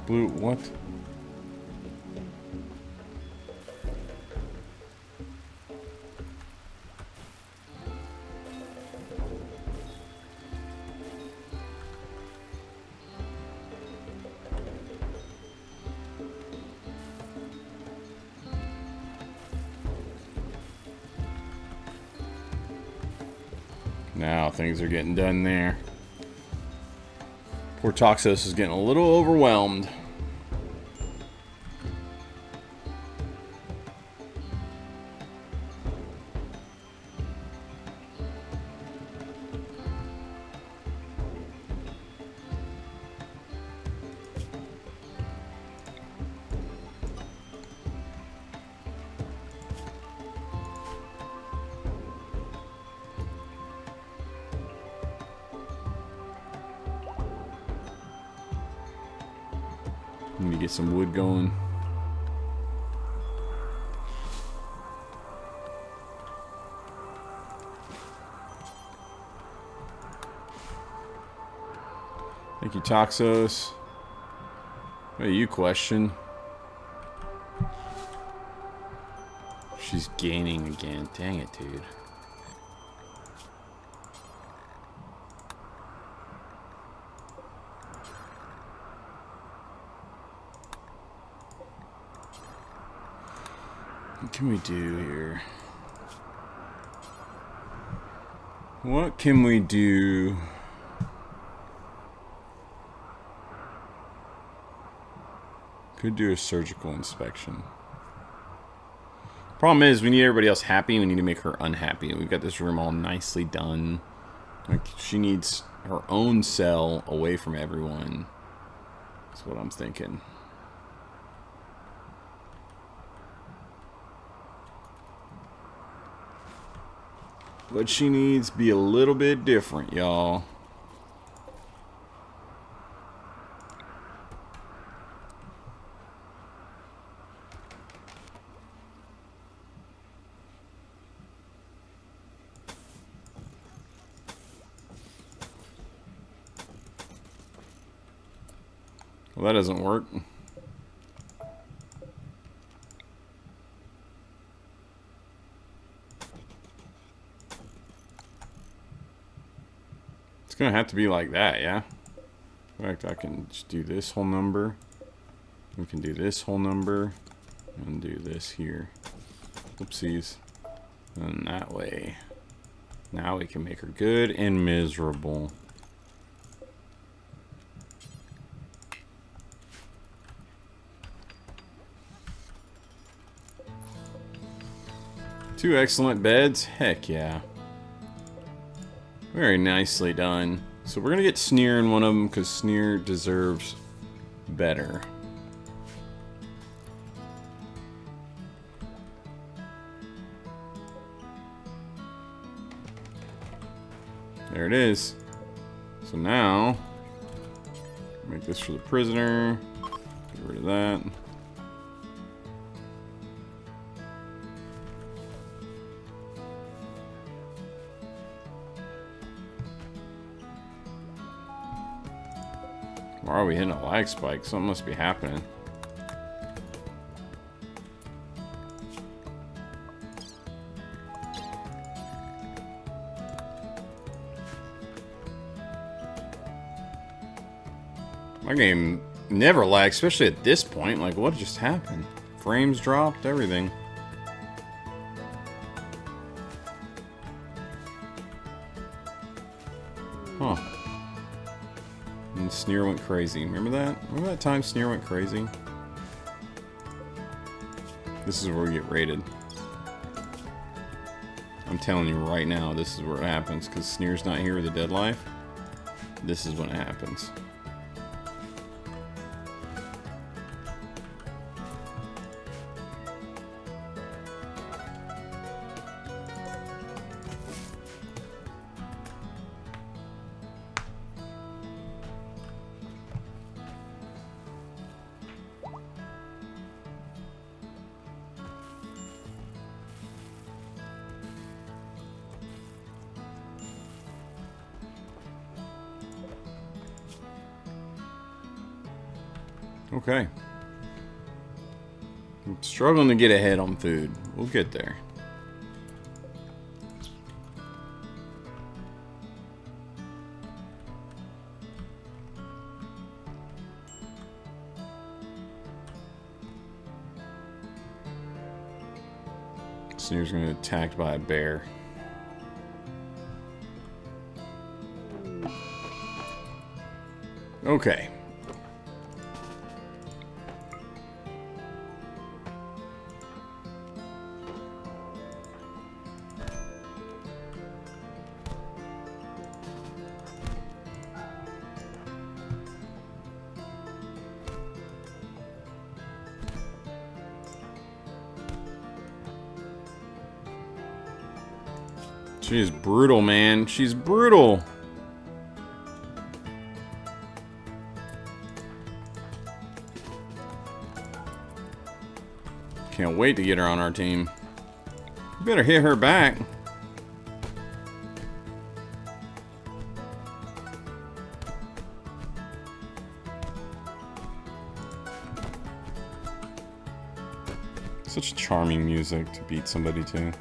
Blue, what? Now things are getting done there. Poor Toxos is getting a little overwhelmed. Need to get some wood going. Thank you, Toxos. What do you question? She's gaining again. Dang it, dude. What can we do here? What can we do? Could do a surgical inspection. Problem is, we need everybody else happy. We need to make her unhappy. We've got this room all nicely done. Like, she needs her own cell away from everyone. That's what I'm thinking. What she needs be a little bit different, y'all. Well, that doesn't work. It's gonna have to be like that, yeah? In fact, I can just do this whole number. We can do this whole number. And do this here. Oopsies. And that way. Now we can make her good and miserable. Two excellent beds? Heck yeah. Very nicely done. So we're gonna get Sneer in one of them because Sneer deserves better. There it is. So now, make this for the prisoner. Get rid of that. Why are we hitting a lag spike? Something must be happening. My game never lags, especially at this point. Like, what just happened? Frames dropped, everything. Huh. And Sneer went crazy. Remember that? Remember that time Sneer went crazy? This is where we get raided. I'm telling you right now, this is where it happens. Because Sneer's not here with the dead life. This is when it happens. Okay. I'm struggling to get ahead on food. We'll get there. Sneer's gonna get attacked by a bear. Okay. She's brutal, man. She's brutal. Can't wait to get her on our team. You better hit her back. Such charming music to beat somebody to.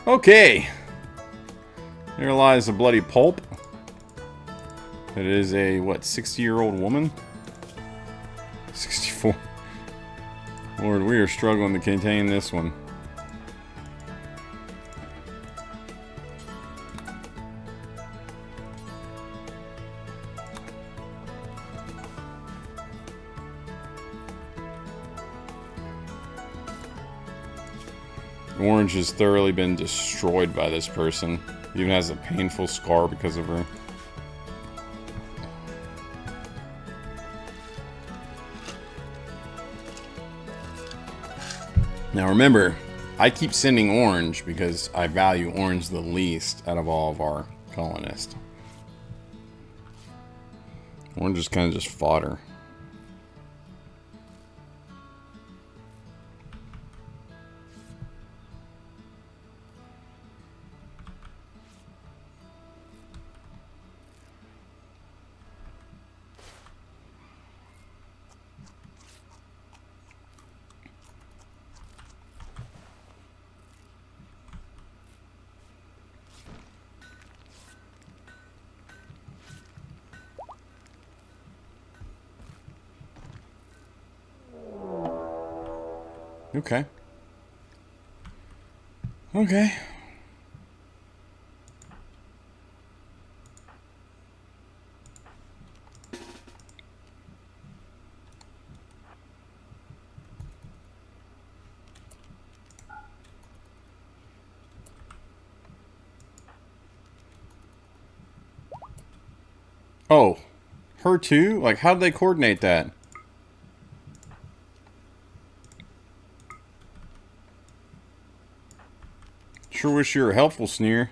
Okay. There lies a bloody pulp. It is a, what, 60-year-old woman? 64. Lord, we are struggling to contain this one. Orange has thoroughly been destroyed by this person. Even has a painful scar because of her. Now remember, I keep sending Orange because I value Orange the least out of all of our colonists. Orange is kind of just fodder. Okay. Okay. Oh, her too? Like, how did they coordinate that? Sure wish you were helpful, Sneer.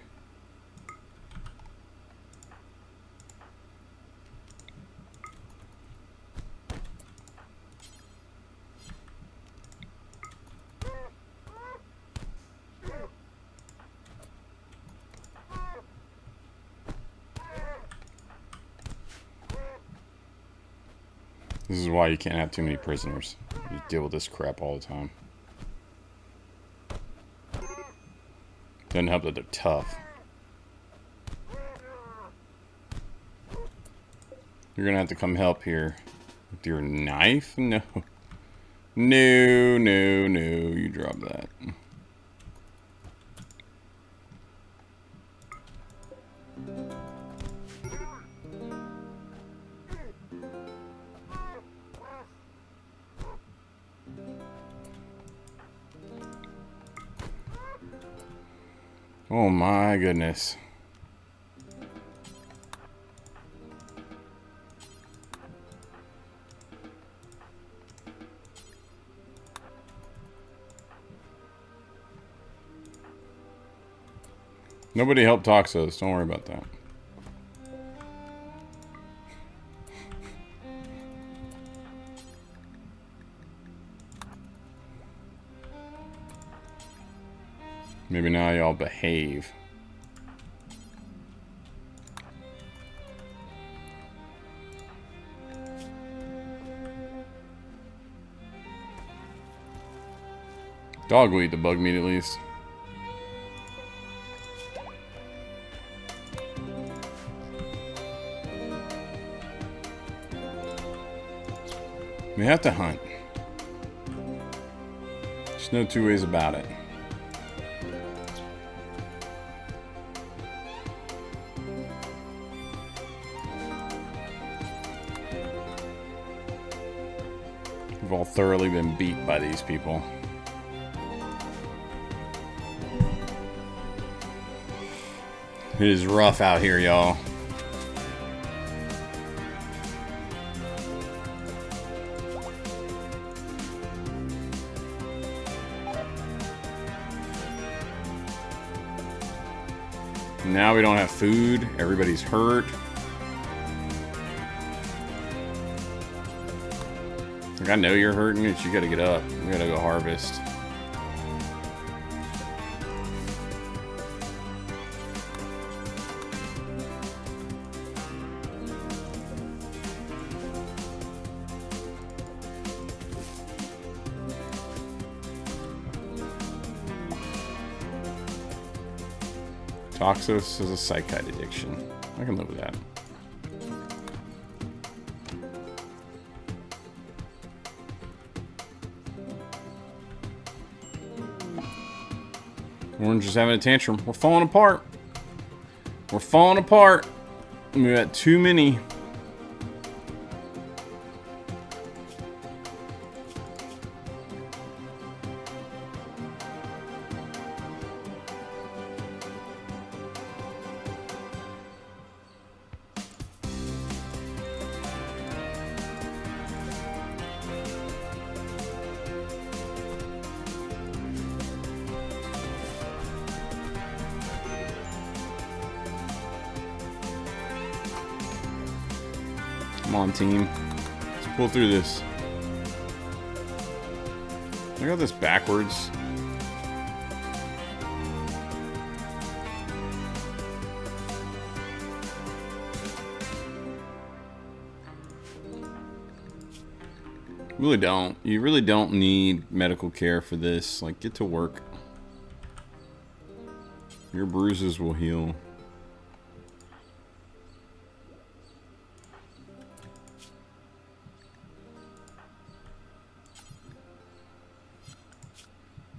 This is why you can't have too many prisoners. You deal with this crap all the time. Doesn't help that they're tough. You're gonna have to come help here. With your knife? No. No, no, no. You drop that. Oh my goodness. Nobody help Toxos. Don't worry about that. Maybe now y'all behave. Dog will eat the bug meat at least. We have to hunt. There's no two ways about it. We've all thoroughly been beat by these people. It is rough out here, y'all. Now we don't have food. Everybody's hurt. Like, I know you're hurting, but you gotta get up. We gotta go harvest. Toxos is a psychite addiction. I can live with that. Orange is having a tantrum. We're falling apart. We're falling apart. We got too many. Come on, team. Let's pull through this. I got this backwards. Really don't. You really don't need medical care for this. Like, get to work. Your bruises will heal.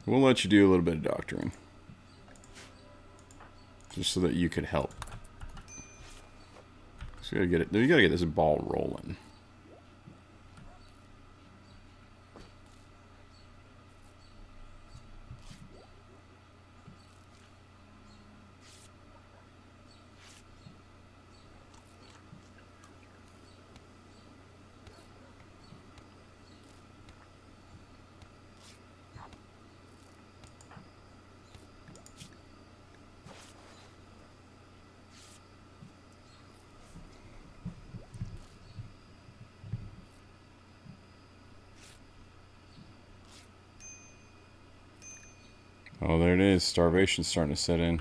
We'll let you do a little bit of doctoring. Just so that you could help. So you gotta get this ball rolling. Oh, there it is. Starvation's starting to set in.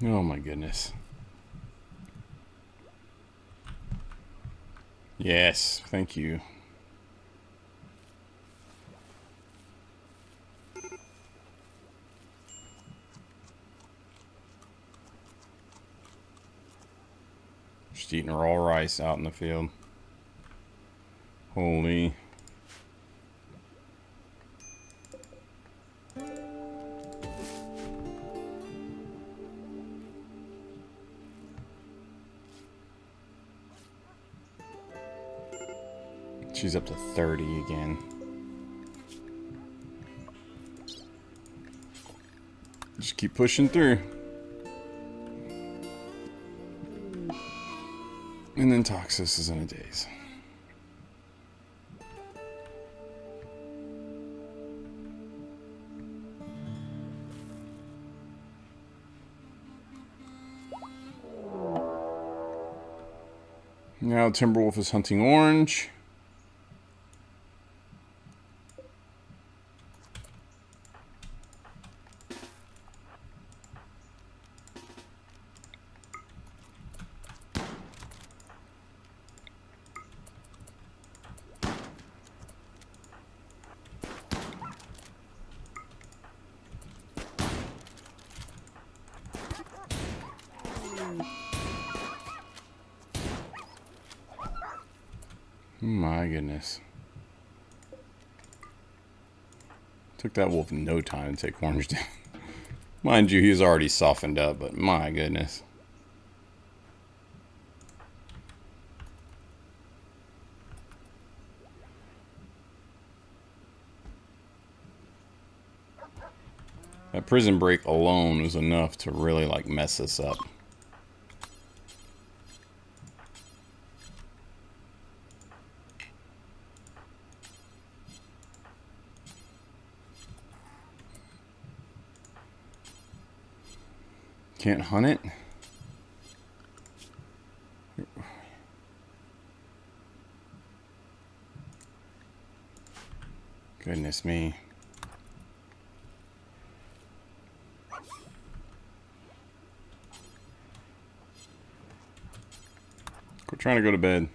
Oh my goodness. Yes, thank you. Just eating raw rice out in the field. Holy. She's up to 30 again. Just keep pushing through. And then Toxis is in a daze. Now Timberwolf is hunting orange. My goodness. Took that wolf no time to take orange down. Mind you, he's already softened up, but my goodness. That prison break alone was enough to really like mess us up. Can't hunt it? Goodness me. We're trying to go to bed.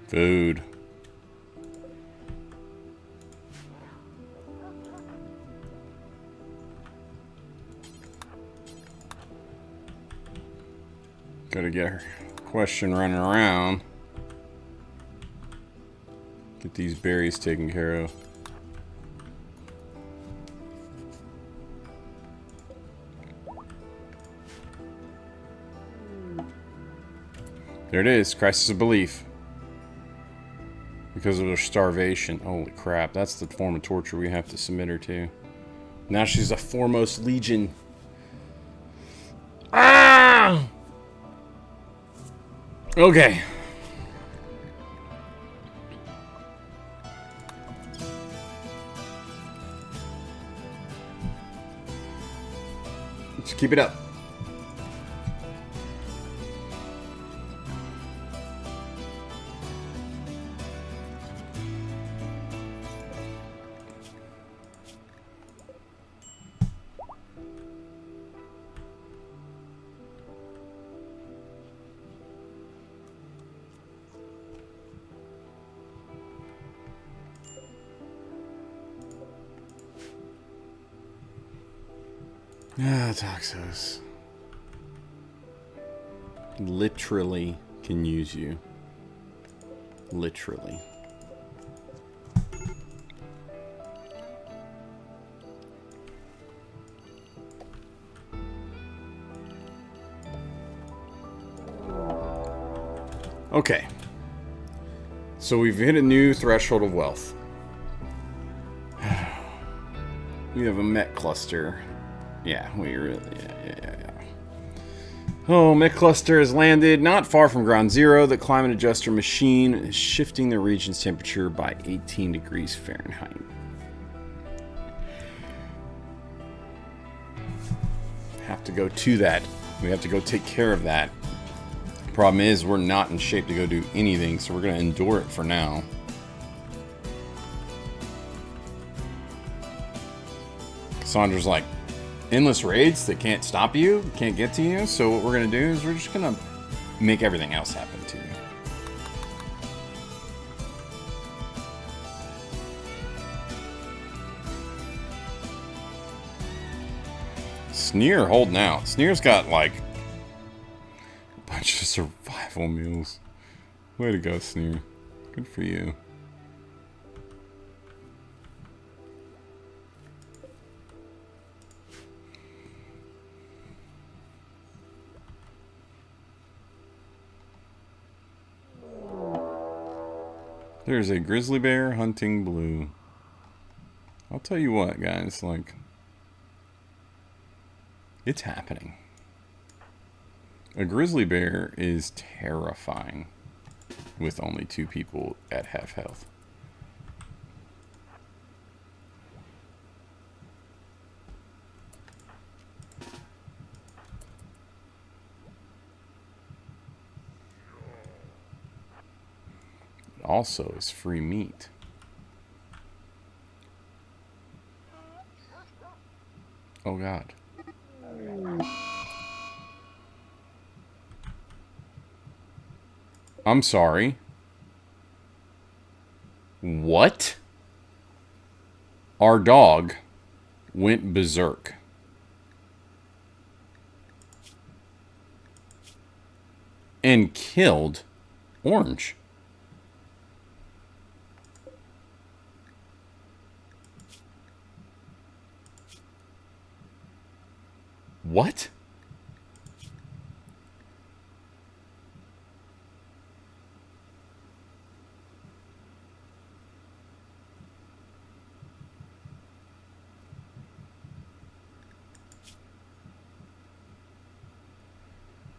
Food. Gotta get her question running around. Get these berries taken care of. There it is, crisis of belief. Because of her starvation. Holy crap, that's the form of torture we have to submit her to. Now she's a foremost legion. Ah! Okay. Just keep it up. Ah, Toxos. Literally can use you. Literally. Okay. So we've hit a new threshold of wealth. We have a mech cluster. Yeah, we really... Yeah. Oh, mech cluster has landed not far from ground zero. The climate adjuster machine is shifting the region's temperature by 18 degrees Fahrenheit. Have to go to that. We have to go take care of that. Problem is, we're not in shape to go do anything, so we're going to endure it for now. Cassandra's like, endless raids that can't stop you, can't get to you, so what we're going to do is we're just going to make everything else happen to you. Sneer holding out. Sneer's got like a bunch of survival meals. Way to go, Sneer. Good for you. There's a grizzly bear hunting blue. I'll tell you what, guys, like, it's happening. A grizzly bear is terrifying with only 2 people at half health. Also is free meat. Oh God. I'm sorry. What? Our dog went berserk. And killed Orange. What?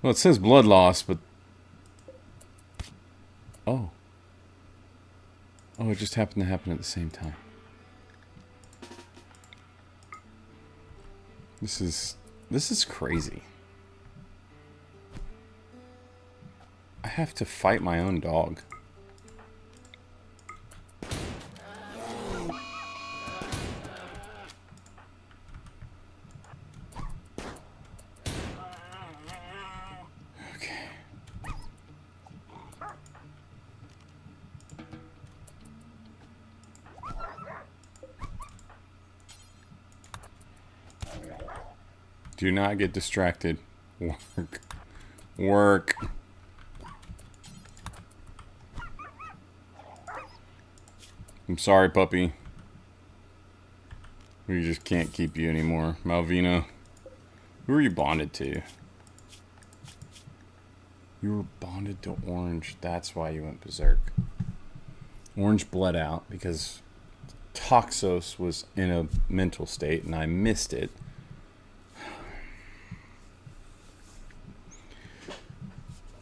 Well, it says blood loss, but... Oh. Oh, it just happened to happen at the same time. This is crazy. I have to fight my own dog. Okay. Do not get distracted. Work. Work. I'm sorry, puppy. We just can't keep you anymore. Malvina. Who are you bonded to? You were bonded to Orange. That's why you went berserk. Orange bled out because Toxos was in a mental state and I missed it.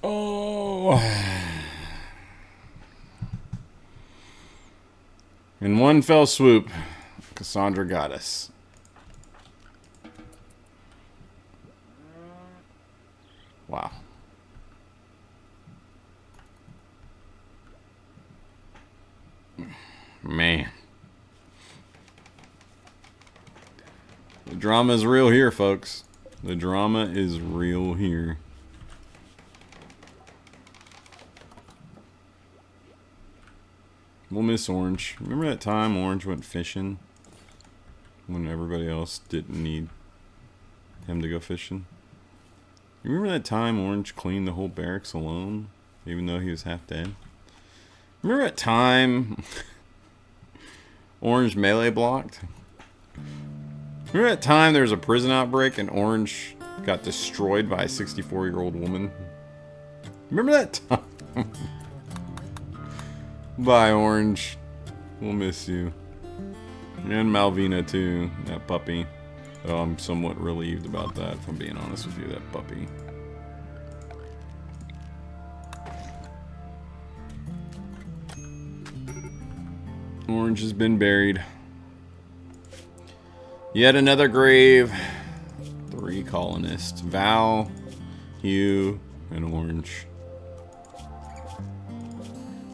Oh. In one fell swoop, Cassandra got us. Wow. Man. The drama is real here, folks. The drama is real here. We'll miss Orange. Remember that time Orange went fishing when everybody else didn't need him to go fishing? You remember that time Orange cleaned the whole barracks alone, even though he was half dead? Remember that time Orange melee blocked? Remember that time there was a prison outbreak and Orange got destroyed by a 64-year-old woman? Remember that time? Bye, Orange. We'll miss you. And Malvina, too. That puppy. Oh, I'm somewhat relieved about that, if I'm being honest with you, that puppy. Orange has been buried. Yet another grave. 3 colonists. Val, Hugh, and Orange.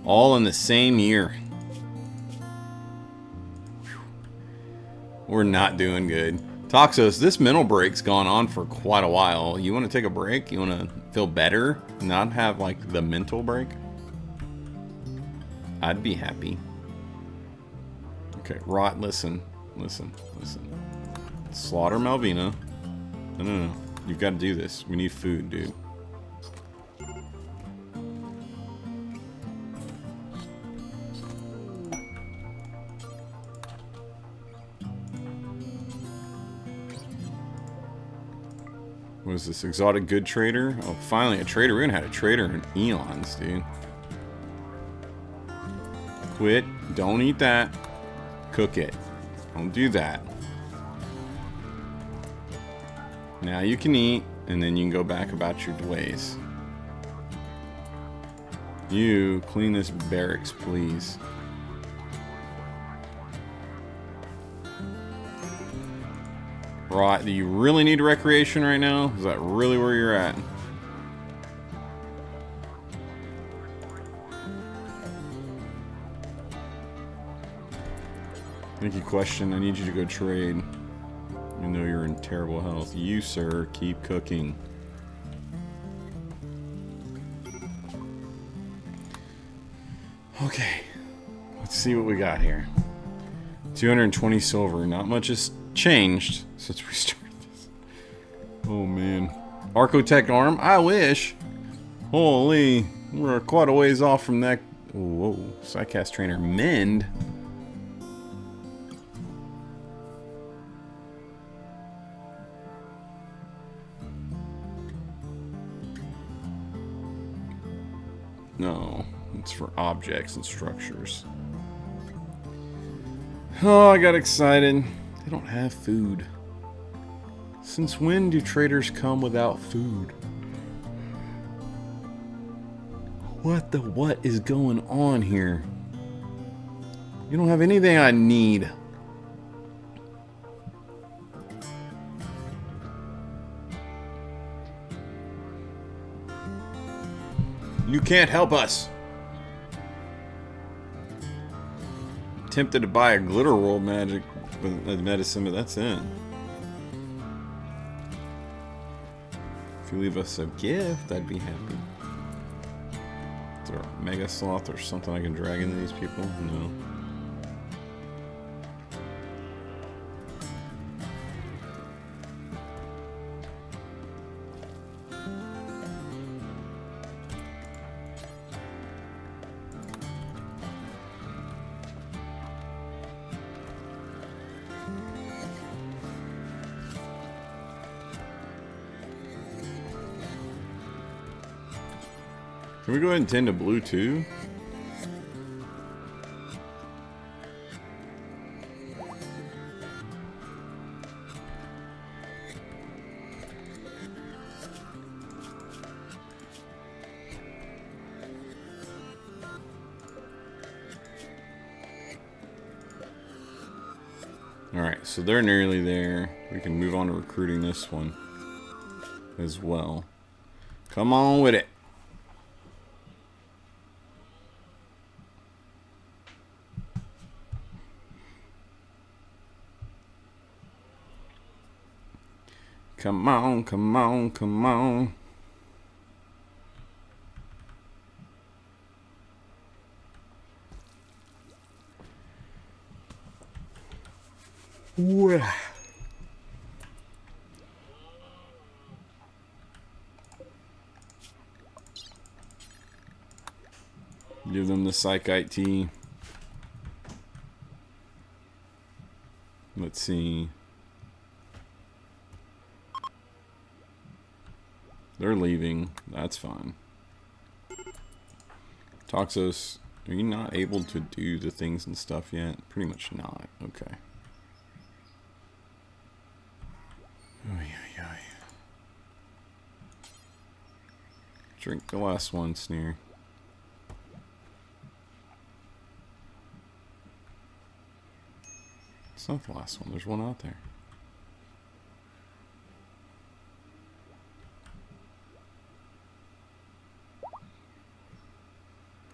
All in the same year. Whew. We're not doing good. Toxos, this mental break's gone on for quite a while. You want to take a break? You want to feel better? Not have, like, the mental break? I'd be happy. Okay, Rot, listen. Listen. Slaughter Malvina. No. You've got to do this. We need food, dude. What is this? Exotic good trader? Oh, finally a trader. We haven't had a trader in eons, dude. Quit. Don't eat that. Cook it. Don't do that. Now you can eat, and then you can go back about your ways. You clean this barracks, please. Right, do you really need recreation right now? Is that really where you're at? Thank you, question. I need you to go trade. You know you're in terrible health. You, sir, keep cooking. Okay. Let's see what we got here. 220 silver. Not much has changed since we started this. Oh, man. Archotech arm? I wish. Holy. We're quite a ways off from that. Whoa. Psycast trainer. Mend? No, it's for objects and structures. Oh, I got excited. They don't have food. Since when do traders come without food? What is going on here? You don't have anything I need. You can't help us. Tempted to buy a glitter world magic medicine, but that's it. If you leave us a gift, I'd be happy. Is there a mega sloth or something I can drag into these people? No. Can we go ahead and tend to blue too? Alright, so they're nearly there. We can move on to recruiting this one as well. Come on with it. Come on, come on, come on. Wah. Give them the Psychite tea. Let's see. They're leaving. That's fine. Toxos, are you not able to do the things and stuff yet? Pretty much not. Okay. Oy, oy, oy. Drink the last one, Sneer. It's not the last one. There's one out there.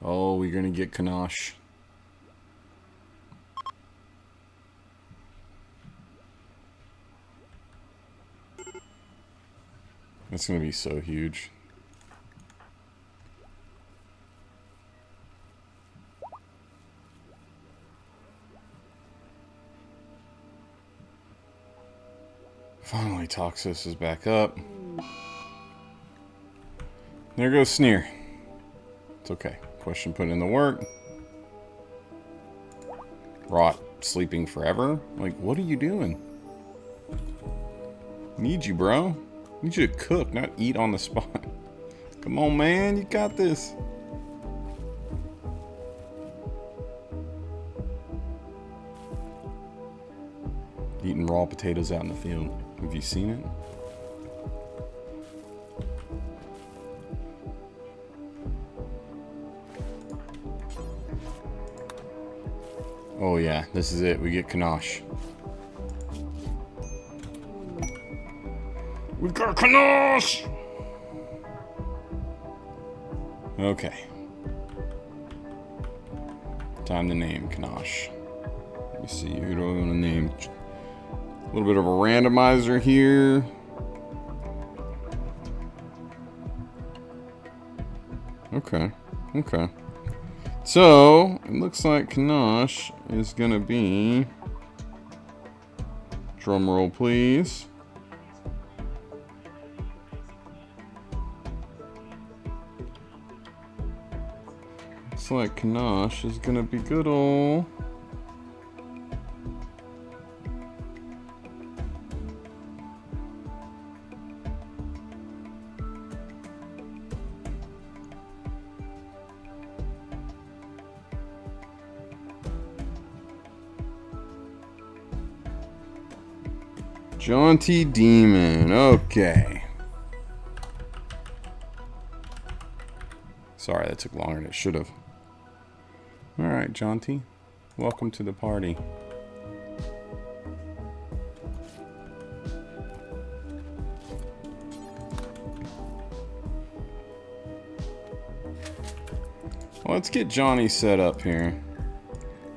Oh, we're gonna get Kanosh. That's gonna be so huge. Finally, Toxos is back up. There goes Sneer. It's okay. Question put in the work. Rot sleeping forever? Like, what are you doing? Need you, bro. Need you to cook, not eat on the spot. Come on, man. You got this. Eating raw potatoes out in the field. Have you seen it? Oh yeah, this is it. We get Kanosh. We got Kanosh! Okay. Time to name Kanosh. Let me see, who do I want to name? A little bit of a randomizer here. Okay, okay. So, it looks like Kanosh is gonna be... Drum roll, please. Looks like Kanosh is gonna be good ol'... Jaunty Demon, okay. Sorry, that took longer than it should have. Alright, Jaunty. Welcome to the party. Well, let's get Johnny set up here.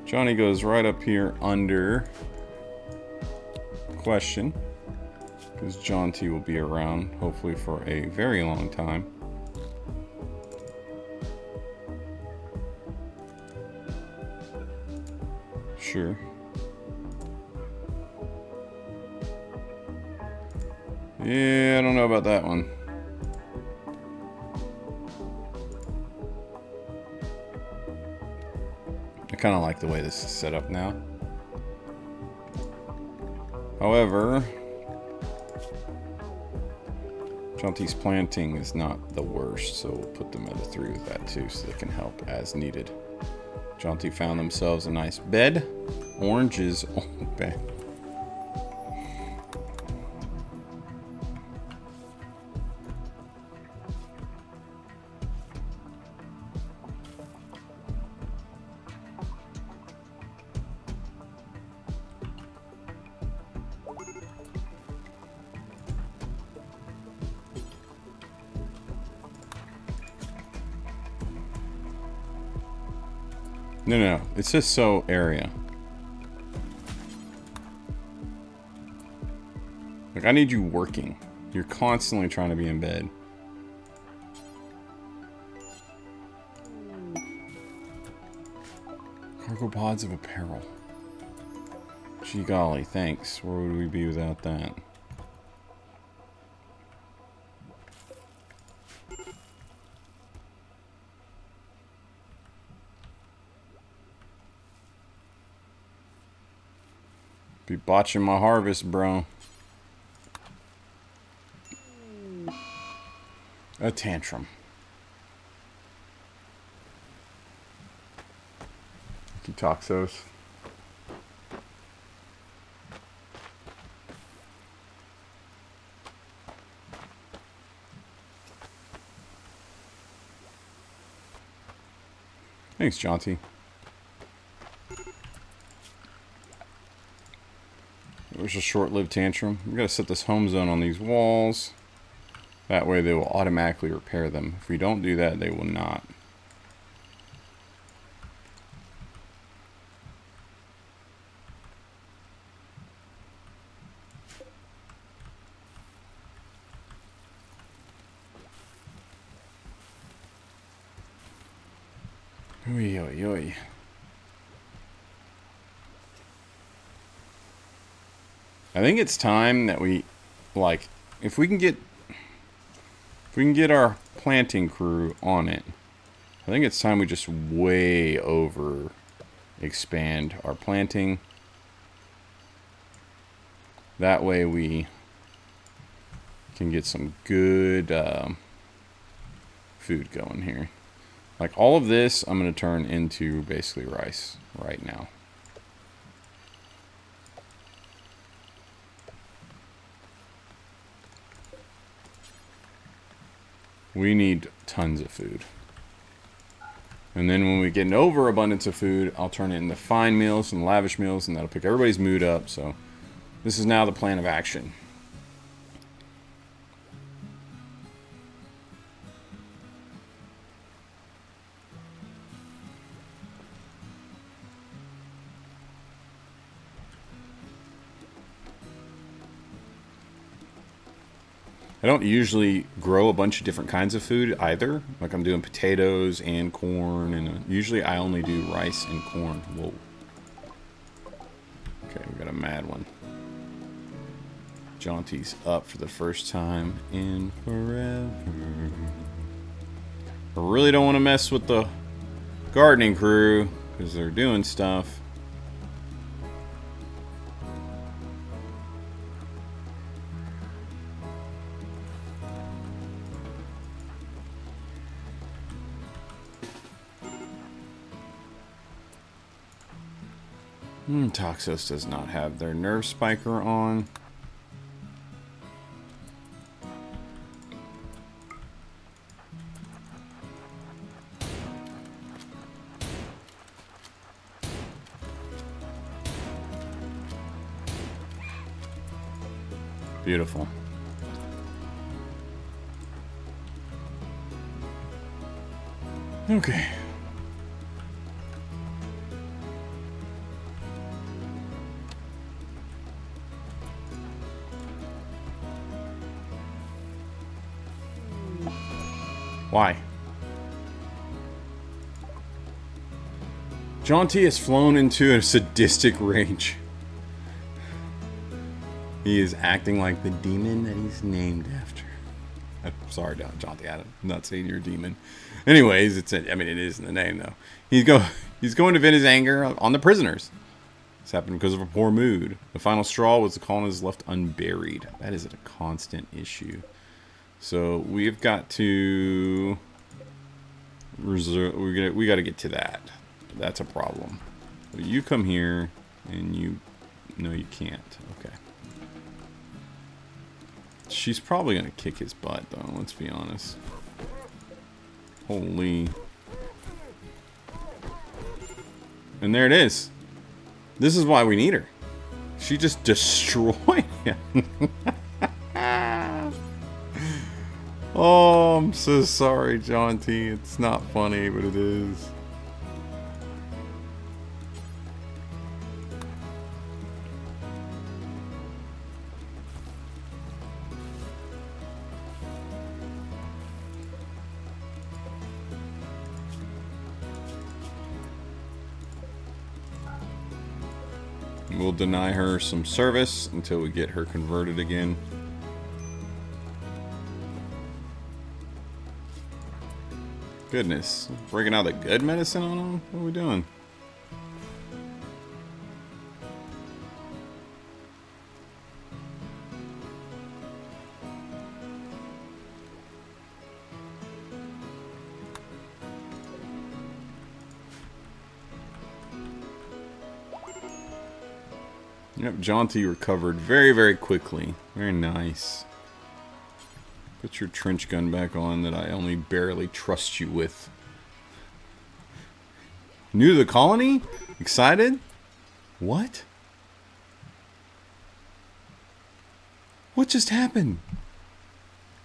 Johnny goes right up here under question, because Jaunty will be around hopefully for a very long time. Sure. Yeah, I don't know about that one. I kind of like the way this is set up now. However, Jaunty's planting is not the worst, so we'll put them at a 3 with that too, so they can help as needed. Jaunty found themselves a nice bed. Orange's old bed. No, no, no. It's just so area. Like, I need you working. You're constantly trying to be in bed. Cargo pods of apparel. Gee golly, thanks. Where would we be without that? Be botching my harvest, bro. A tantrum. Thank you, Toxos. Thanks, Jaunty. It was a short-lived tantrum. We gotta set this home zone on these walls. That way they will automatically repair them. If we don't do that, they will not. Oy, oy, oy. I think it's time that we, like, if we can get our planting crew on it, I think it's time we just way over expand our planting. That way we can get some good food going here. Like, all of this I'm going to turn into basically rice right now. We need tons of food. And then when we get an overabundance of food, I'll turn it into fine meals and lavish meals, and that'll pick everybody's mood up. So this is now the plan of action. I don't usually grow a bunch of different kinds of food either. Like, I'm doing potatoes and corn, and usually I only do rice and corn. Whoa. Okay, we got a mad one. Jaunty's up for the first time in forever. I really don't want to mess with the gardening crew because they're doing stuff. Toxos does not have their nerve spiker on. Beautiful. Okay. Why? Jaunty has flown into a sadistic rage. He is acting like the demon that he's named after. I'm sorry, Jaunty, I'm not saying you're a demon. Anyways, it is in the name, though. He's going to vent his anger on the prisoners. This happened because of a poor mood. The final straw was the colonists left unburied. That is a constant issue. So we've got to reserve. We got to get to that. That's a problem. So you come here, and you can't. Okay. She's probably gonna kick his butt, though. Let's be honest. Holy. And there it is. This is why we need her. She just destroyed him. Oh, I'm so sorry, Jaunty. It's not funny, but it is. We'll deny her some service until we get her converted again. Goodness, breaking out the good medicine on them? What are we doing? Yep, Jaunty recovered very, very quickly. Very nice. Put your trench gun back on that I only barely trust you with. New to the colony? Excited? What? What just happened?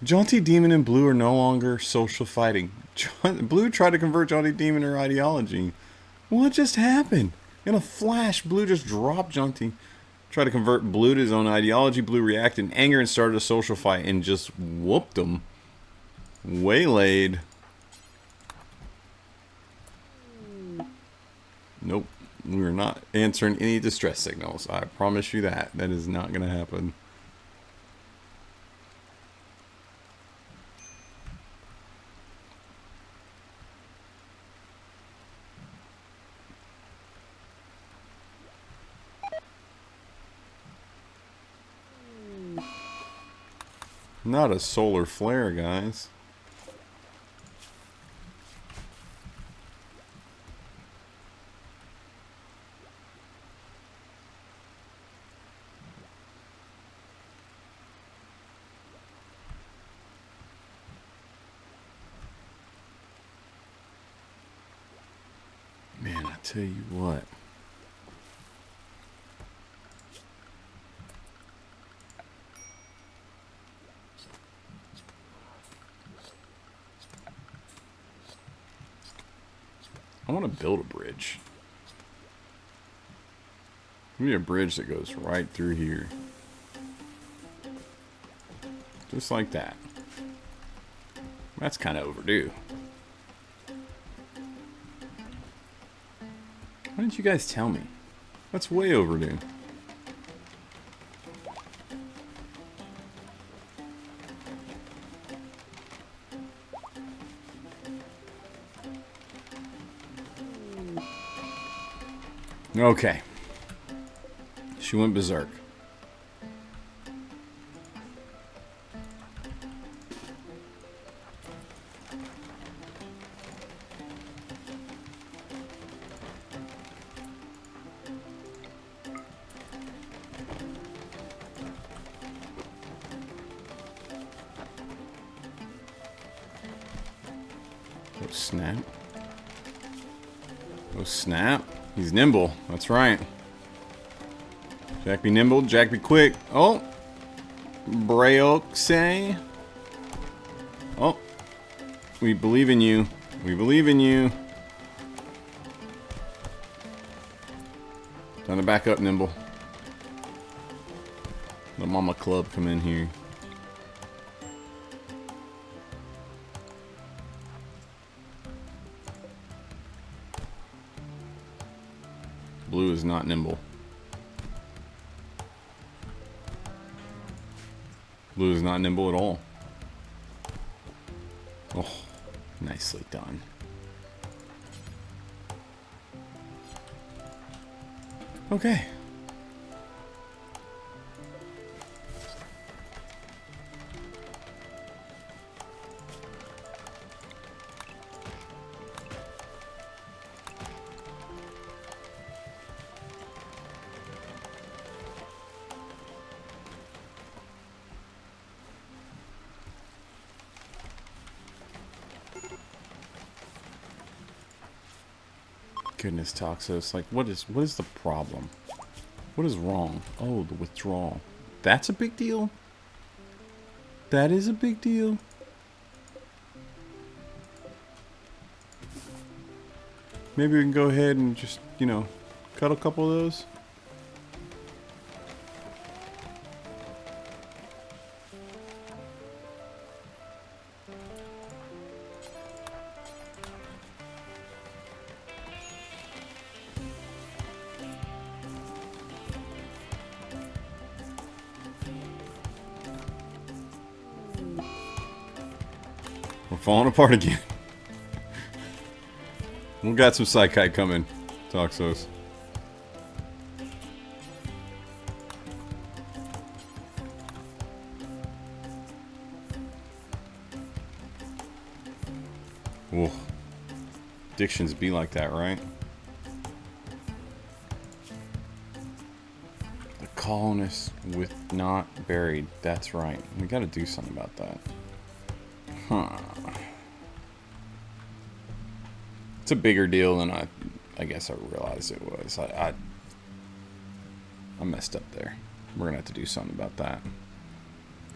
Jaunty Demon and Blue are no longer social fighting. Blue tried to convert Jaunty Demon to her ideology. What just happened? In a flash, Blue just dropped Jaunty. Tried to convert Blue to his own ideology. Blue reacted in anger and started a social fight and just whooped him. Waylaid. Nope. We're not answering any distress signals. I promise you that. That is not going to happen. Not a solar flare, guys. Man, I tell you what. I want to build a bridge. Give me a bridge that goes right through here. Just like that. That's kind of overdue. Why didn't you guys tell me? That's way overdue. Okay. She went berserk. Oh, snap. Oh, snap. He's nimble. That's right. Jack be nimble. Jack be quick. Oh. Breoxe. Oh. We believe in you. We believe in you. Time to back up, Nimble. The Mama Club come in here. Blue is not nimble. Blue is not nimble at all. Oh, nicely done. Okay. Goodness, Toxos, like what is the problem? What is wrong? Oh, the withdrawal. That's a big deal? That is a big deal? Maybe we can go ahead and just, you know, cut a couple of those. We're falling apart again. We got some Psychite coming, Toxos. Whoa. Addictions be like that, right? The colonists with not buried. That's right. We gotta do something about that. Huh. It's a bigger deal than I guess I realized it was. I messed up there. We're gonna have to do something about that.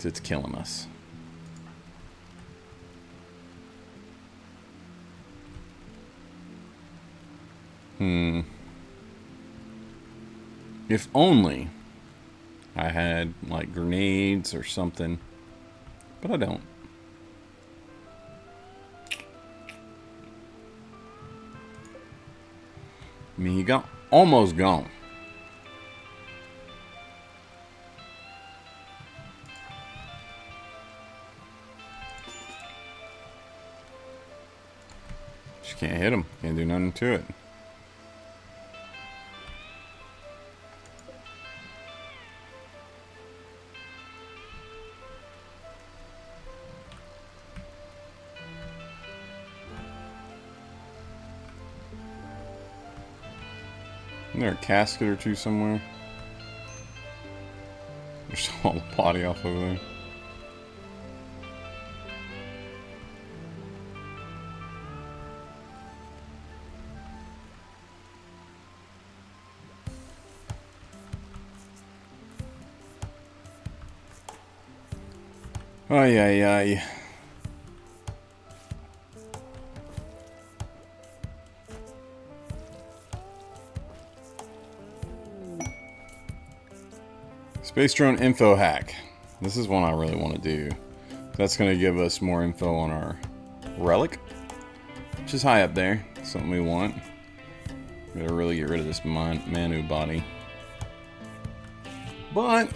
It's killing us. If only I had like grenades or something, but I don't. I mean, he got almost gone. Just can't hit him. Can't do nothing to it. Isn't there a casket or two somewhere? There's all the body off over there. Ay, ay, ay. Space drone info hack. This is one I really want to do. That's going to give us more info on our relic, which is high up there. Something we want. Gotta really get rid of this Manu body. But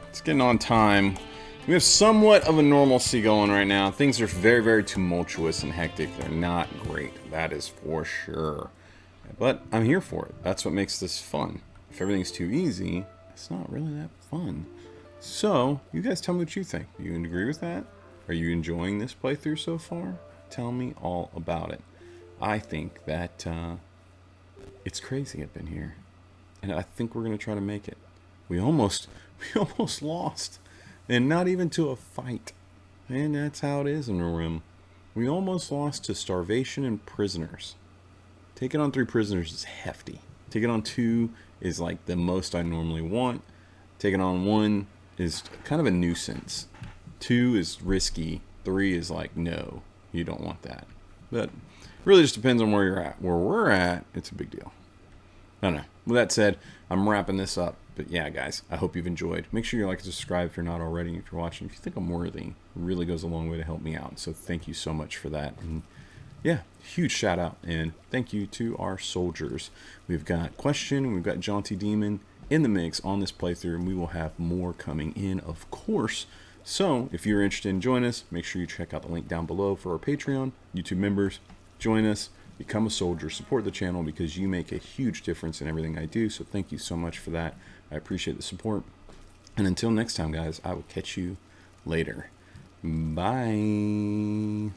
it's getting on time. We have somewhat of a normalcy going right now. Things are very, very tumultuous and hectic. They're not great. That is for sure. But I'm here for it. That's what makes this fun. If everything's too easy, it's not really that fun. So, you guys tell me what you think. Do you agree with that? Are you enjoying this playthrough so far? Tell me all about it. I think that it's crazy up in here. And I think we're going to try to make it. We almost lost. And not even to a fight. And that's how it is in a Rim. We almost lost to starvation and prisoners. Taking on 3 prisoners is hefty. Taking on 2 is like the most I normally want. Taking on 1 is kind of a nuisance. 2 is risky. 3 is like, no, you don't want that. But it really just depends on where you're at. Where we're at, it's a big deal. I don't know. With that said, I'm wrapping this up. But yeah, guys, I hope you've enjoyed. Make sure you like and subscribe if you're not already. If you're watching, if you think I'm worthy, it really goes a long way to help me out. So thank you so much for that. And yeah, huge shout out and thank you to our soldiers. We've got Question, we've got Jaunty Demon in the mix on this playthrough, and we will have more coming in, of course. So if you're interested in joining us, make sure you check out the link down below for our Patreon. YouTube members, join us, become a soldier, support the channel because you make a huge difference in everything I do. So thank you so much for that. I appreciate the support. And until next time, guys, I will catch you later. Bye.